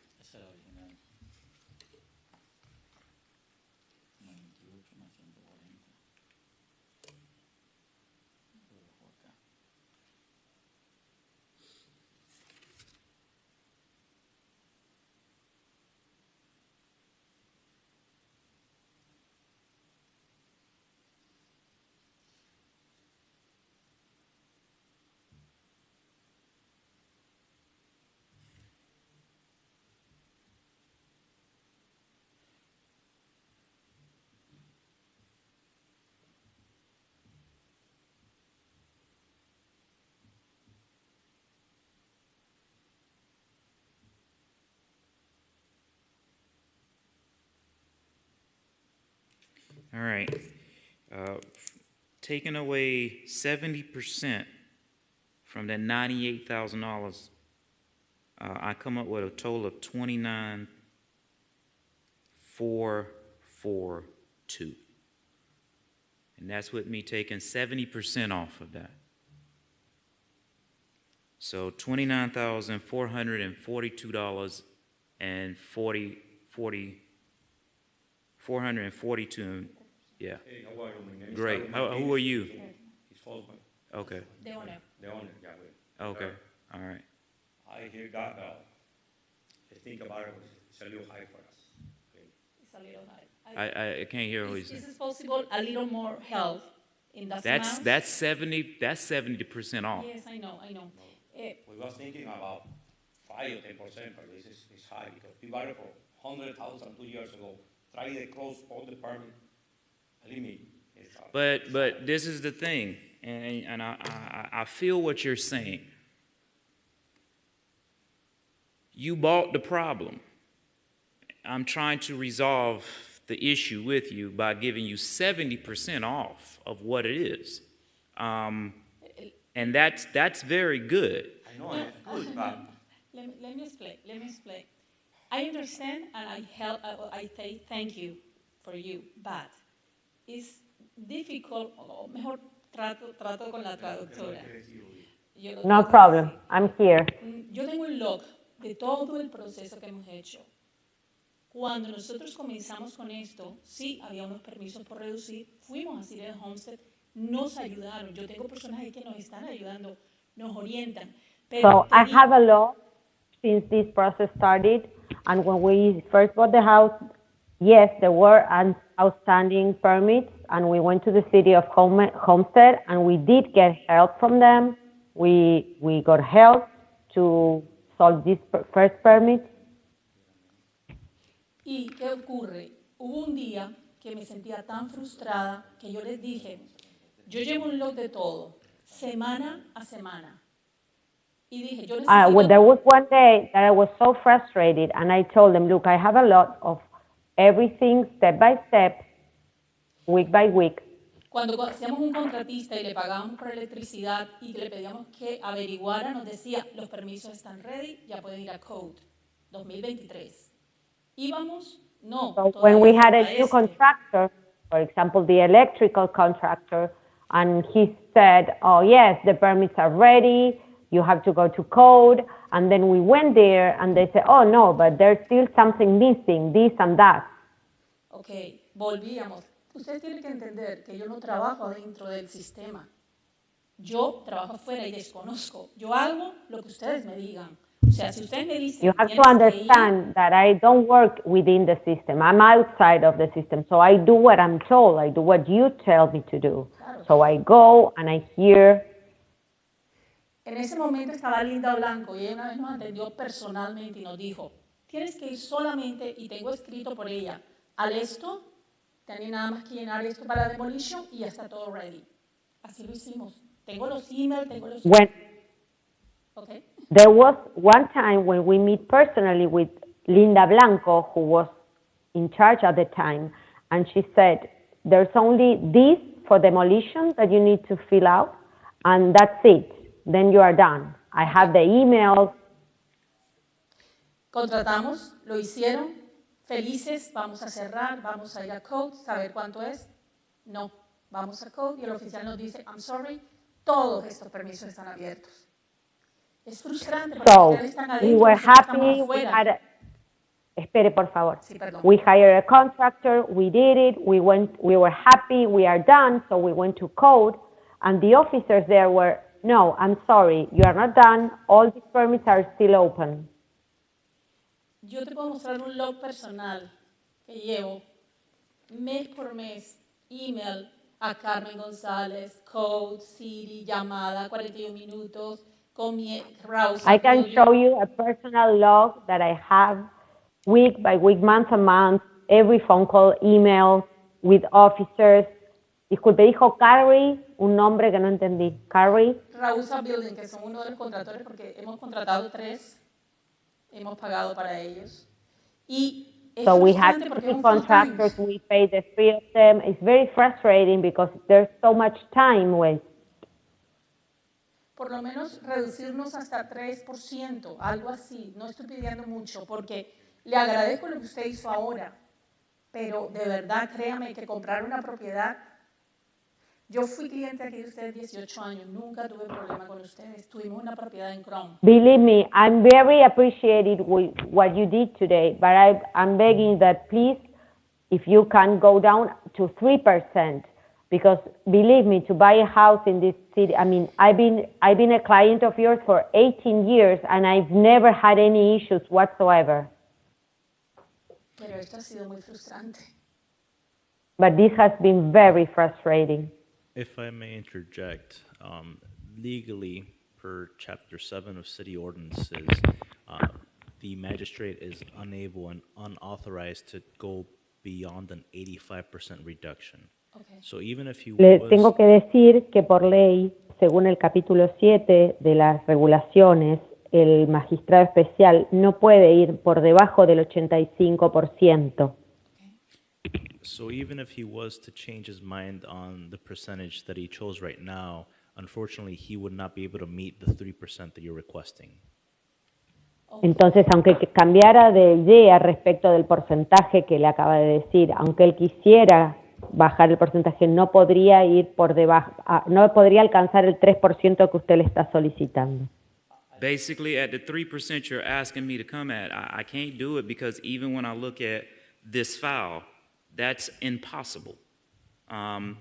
All right. Taking away 70% from that $98,000, I come up with a total of $29,442. And that's with me taking 70% off of that. So $29,442 and 442. Yeah. Hey, how are you? My name is Great. Carlos Who are Martinez. you? His husband. Okay. The owner. The owner, yeah. Okay. All right. I hear that, I think about it, it's a little high for us. Okay. It's a little high. I can't hear what he's Is saying. it possible a little more help in that That's amount? that's 70% off. Yes, I know. We was thinking about 5 or 10%, but this is high because we bought it for 100,000 2 years ago. Try to close all the permit. Believe me, it's But this is the thing, and I feel what you're saying. You bought the problem. I'm trying to resolve the issue with you by giving you 70% off of what it is. And that's very good. I know it's good, but Let me explain. I understand and I say thank you for you, but it's difficult, o mejor trato con la traductora. No problem. I'm here. Yo tengo un log de todo el proceso que hemos hecho. Cuando nosotros comenzamos con esto, sí había unos permisos por reducir, fuimos a City Homestead, nos ayudaron. Yo tengo personas ahí que nos están ayudando, nos orientan. So I have a law since this process started, and when we first bought the house, yes, there were outstanding permits, and we went to the city of Homestead, and we did get help from them. We got help to solve this first permit. ¿Y qué ocurre? Hubo un día que me sentía tan frustrada que yo les dije, yo llevo un log de todo, semana a semana. Y dije, yo necesito... There was one day that I was so frustrated, and I told them, look, I have a lot of everything step by step, week by week. Cuando hacíamos un contratista y le pagábamos por electricidad y le pedíamos que averiguara, nos decía, los permisos están ready, ya pueden ir a Code 2023. Íbamos, no. So when we had a new contractor, for example, the electrical contractor, and he said, oh yes, the permits are ready, you have to go to Code, and then we went there and they said, oh no, but there's still something missing, this and that. Okay, volvíamos. Ustedes tienen que entender que yo no trabajo dentro del sistema. Yo trabajo afuera y desconozco. Yo hago lo que ustedes me digan. O sea, si ustedes me dicen, You have to understand that I don't work within the system. I'm outside of the system. So I do what I'm told. I do what you tell me to do. Claro. So I go and I hear. En ese momento estaba Linda Blanco y ella una vez nos atendió personalmente y nos dijo, tienes que ir solamente, y tengo escrito por ella, al esto, tenés nada más que llenar esto para demolition y ya está todo ready. Así lo hicimos. Tengo los emails, tengo los... Okay. There was one time when we meet personally with Linda Blanco, who was in charge at the time, and she said, there's only this for demolition that you need to fill out, and that's it. Then you are done. I have the emails. Contratamos, lo hicieron, felices, vamos a cerrar, vamos a ir a Code, saber cuánto es. No, vamos a Code y el oficial nos dice, I'm sorry, todos estos permisos están abiertos. Es frustrante porque So, ustedes están we adentro, were nosotros estamos happy. afuera. Espere, por favor. Sí, perdón. We hired a contractor, we did it, we were happy, we are done, so we went to code, and the officers there were, no, I'm sorry, you are not done, all these permits are still open. Yo te puedo mostrar un log personal que llevo mes por mes, email a Carmen González, Code, City, llamada, 41 minutos, con mi Rouse. I can show you a personal log that I have week by week, month and month, every phone call, email with officers. Disculpe, dijo Carrie, un nombre que no entendí. Carrie. Rausa Building, que son uno de los contratores, porque hemos contratado 3, hemos pagado para ellos. Y es So we had frustrante porque es 3 un full time. contractors, we paid the 3 of them. It's very frustrating because there's so much time waste. Por lo menos reducirnos hasta 3%, algo así. No estoy pidiendo mucho porque le agradezco lo que usted hizo ahora, pero de verdad créame que comprar una propiedad, yo fui cliente aquí de ustedes 18 años, nunca tuve problema con ustedes, tuvimos una propiedad en Crown. Believe me, I'm very appreciated with what you did today, but I'm begging that please, if you can go down to 3%, because believe me, to buy a house in this city, I mean, I've been a client of yours for 18 years, and I've never had any issues whatsoever. Pero esto ha sido muy frustrante. But this has been very frustrating. If I may interject, legally, per Chapter 7 of City Ordinances, the magistrate is unable and unauthorized to go beyond an 85% reduction. Okay. So even if he Le was... tengo que decir que por ley, según el capítulo 7 de las regulaciones, el magistrado especial no puede ir por debajo del 85%. So even if he was to change his mind on the percentage that he chose right now, unfortunately, he would not be able to meet the 3% that you're requesting. Entonces, aunque cambiara de idea respecto del porcentaje que le acaba de decir, aunque él quisiera bajar el porcentaje, no podría ir por debajo, no podría alcanzar el 3% que usted le está solicitando. Basically, at the 3% you're asking me to come at, I can't do it because even when I look at this file, that's impossible.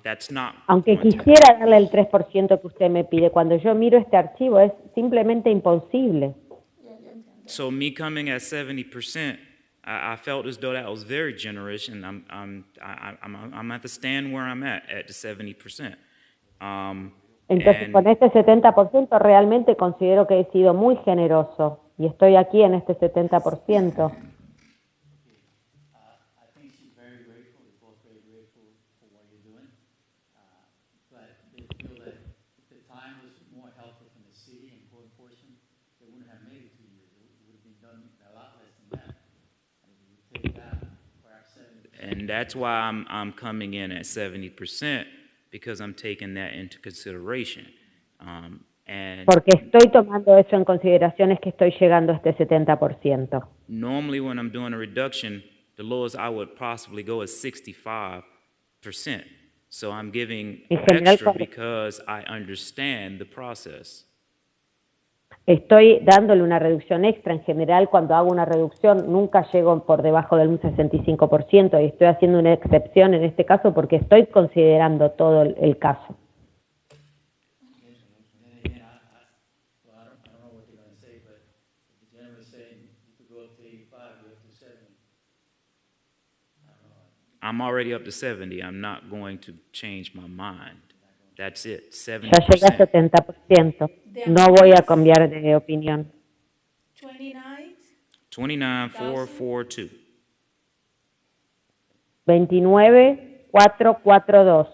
That's not. Aunque quisiera darle el 3% que usted me pide, cuando yo miro este archivo es simplemente imposible. So me coming at 70%, I felt as though that was very generous, and I'm at the stand where I'm at the 70%. Entonces, con este 70% realmente considero que he sido muy generoso y estoy aquí en este 70%. And that's why I'm coming in at 70%, because I'm taking that into consideration. Porque estoy tomando eso en consideración, es que estoy llegando a este 70%. Normally when I'm doing a reduction, the lowest I would possibly go is 65%. So I'm giving extra because I understand the process. Estoy dándole una reducción extra. En general, cuando hago una reducción, nunca llego por debajo del 65% y estoy haciendo una excepción en este caso porque estoy considerando todo el caso. I'm already up to 70. I'm not going to change my mind. That's it, 70%. Ya llegué a 70%. No voy a cambiar de opinión. 29,442. 29,442.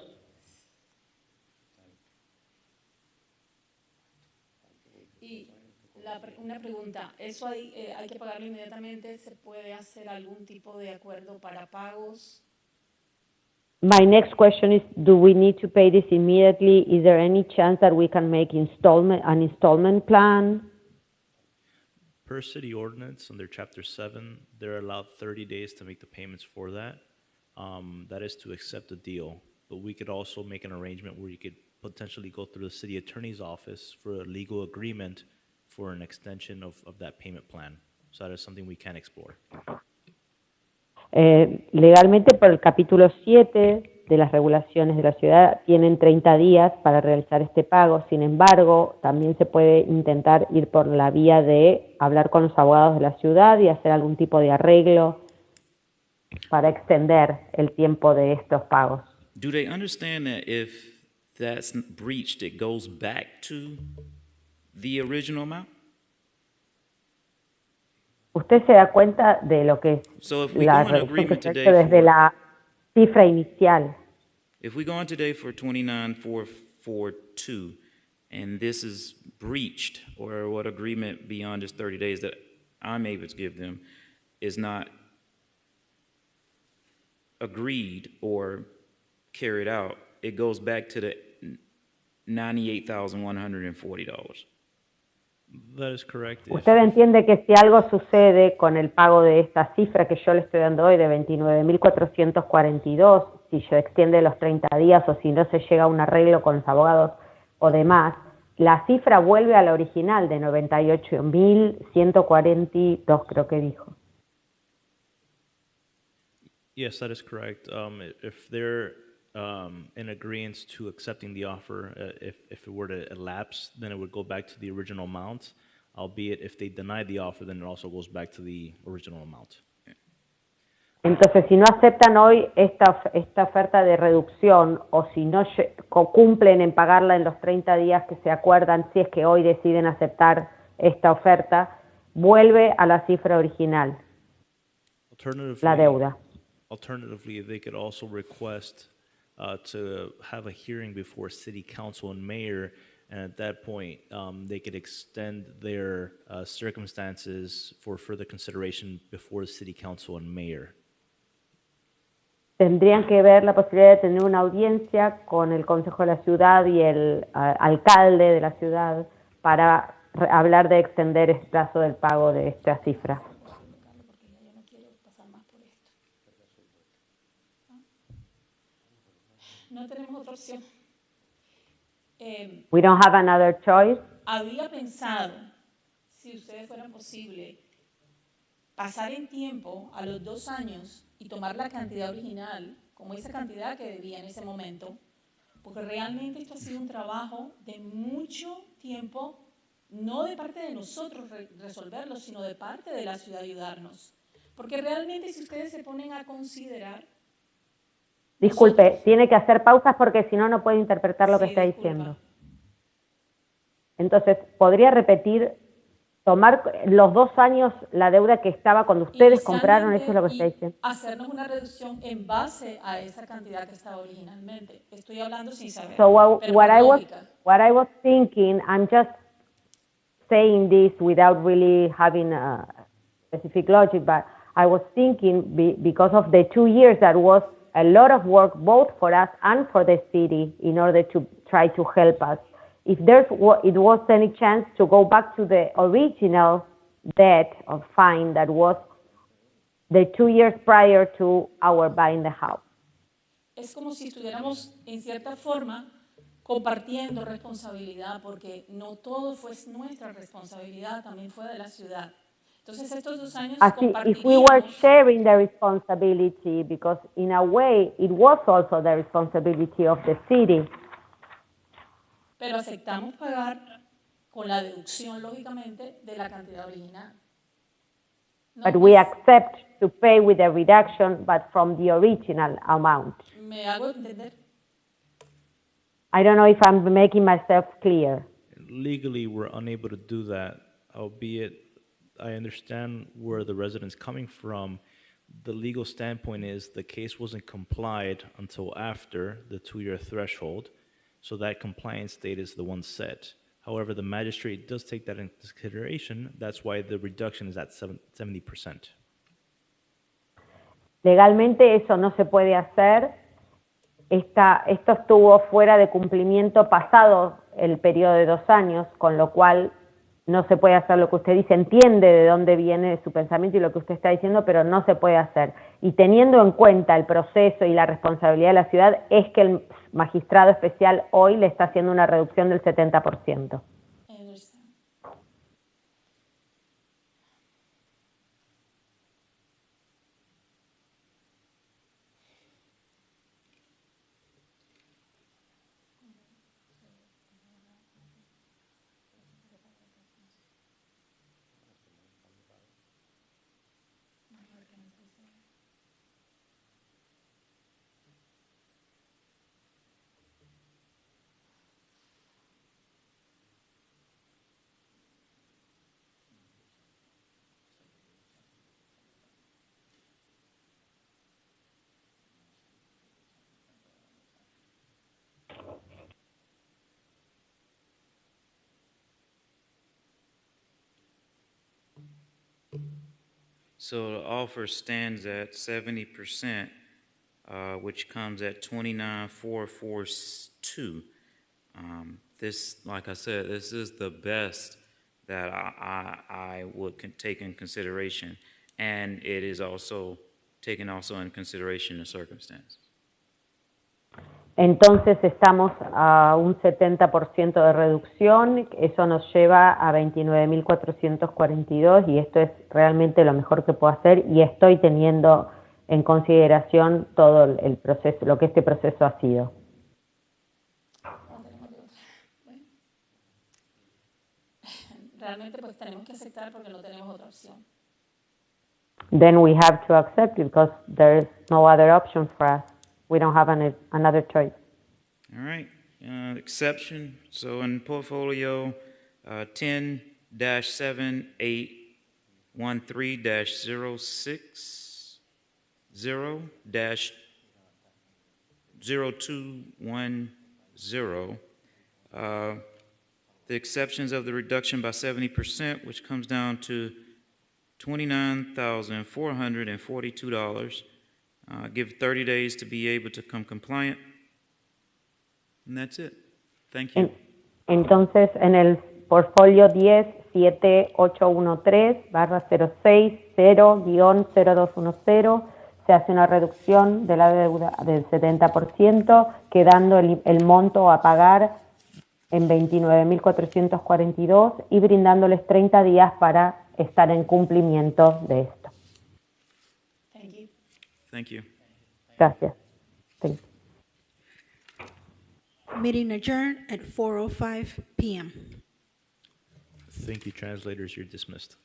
Y una pregunta, ¿eso hay que pagarlo inmediatamente? ¿Se puede hacer algún tipo de acuerdo para pagos? My next question is, do we need to pay this immediately? Is there any chance that we can make an installment plan? Per city ordinance, under Chapter 7, they're allowed 30 days to make the payments for that. That is to accept the deal. But we could also make an arrangement where you could potentially go through the city attorney's office for a legal agreement for an extension of that payment plan. So that is something we can explore. Legalmente, por el capítulo 7 de las regulaciones de la ciudad, tienen 30 días para realizar este pago. Sin embargo, también se puede intentar ir por la vía de hablar con los abogados de la ciudad y hacer algún tipo de arreglo para extender el tiempo de estos pagos. Do they understand that if that's breached, it goes back to the original amount? Usted se da cuenta de lo que es So if we la go in reducción que agreement se ha today hecho desde for, la cifra inicial. if we go on today for 29,442, and this is breached, or what agreement beyond just 30 days that I'm able to give them is not agreed or carried out, it goes back to the $98,140. That is correct. Usted entiende que si algo sucede con el pago de esta cifra que yo le estoy dando hoy de 29.442, si se extiende los 30 días o si no se llega a un arreglo con los abogados o demás, la cifra vuelve a la original de 98.142, creo que dijo. Yes, that is correct. If they're in agreement to accepting the offer, if it were to elapse, then it would go back to the original amount, albeit if they deny the offer, then it also goes back to the original amount. Entonces, si no aceptan hoy esta oferta de reducción o si no cumplen en pagarla en los 30 días que se acuerdan, si es que hoy deciden aceptar esta oferta, vuelve a la cifra original, la deuda. Alternatively, they could also request to have a hearing before city council and mayor, and at that point, they could extend their circumstances for further consideration before the city council and mayor. Tendrían que ver la posibilidad de tener una audiencia con el Consejo de la Ciudad y el alcalde de la ciudad para hablar de extender el plazo del pago de esta cifra. No tenemos otra opción. We don't have another choice. Había pensado, si ustedes fueran posible, pasar en tiempo a los 2 años y tomar la cantidad original, como esa cantidad que debía en ese momento, porque realmente esto ha sido un trabajo de mucho tiempo, no de parte de nosotros resolverlo, sino de parte de la ciudad ayudarnos. Porque realmente si ustedes se ponen a considerar... Disculpe, tiene que hacer pausas porque si no, no puede interpretar lo que está diciendo. Entonces, ¿podría repetir, tomar los 2 años la deuda que estaba cuando ustedes compraron? Eso es lo que está diciendo. Hacernos una reducción en base a esa cantidad que estaba originalmente. Estoy hablando sin saber. So what I was thinking, I'm just saying this without really having a specific logic, but I was thinking because of the 2 years that was a lot of work both for us and for the city in order to try to help us. If it was any chance to go back to the original debt or fine that was the 2 years prior to our buying the house. Es como si estuviéramos en cierta forma compartiendo responsabilidad, porque no todo fue nuestra responsabilidad, también fue de la ciudad. Entonces estos 2 años if we were sharing the responsibility, because in a way it was also the responsibility of the city. Pero aceptamos pagar con la deducción, lógicamente, de la cantidad original. But we accept to pay with a reduction, but from the original amount. ¿Me hago entender? I don't know if I'm making myself clear. Legally, we're unable to do that, albeit I understand where the resident's coming from. The legal standpoint is the case wasn't complied until after the 2-year threshold, so that compliance date is the one set. However, the magistrate does take that into consideration. That's why the reduction is at 70%. Legalmente eso no se puede hacer esto estuvo fuera de cumplimiento pasado el periodo de 2 años, con lo cual no se puede hacer lo que usted dice, entiende de dónde viene su pensamiento y lo que usted está diciendo, pero no se puede hacer. Y teniendo en cuenta el proceso y la responsabilidad de la ciudad, es que el magistrado especial hoy le está haciendo una reducción del 70%. So the offer stands at 70%, which comes at 29,442. This, like I said, this is the best that I would take in consideration, and it is also taking also in consideration the circumstances. Entonces estamos a un 70% de reducción, eso nos lleva a 29.442 y esto es realmente lo mejor que puedo hacer y estoy teniendo en consideración todo el proceso, lo que este proceso ha sido. Realmente pues tenemos que aceptar porque no tenemos otra opción. Then we have to accept it because there is no other option for us. We don't have another choice. All right, exception. So in portfolio 10-7813-060-0210, the exceptions of the reduction by 70%, which comes down to $29,442. Give 30 days to be able to come compliant. And that's it. Thank you. Entonces, en el portfolio 10-7813-060-0210 se hace una reducción de la deuda del 70%, quedando el monto a pagar en 29.442 y brindándoles 30 días para estar en cumplimiento de esto. Thank you. Gracias. Thank you. Meeting adjourned at 4:05 p.m. Thank you, translators. You're dismissed.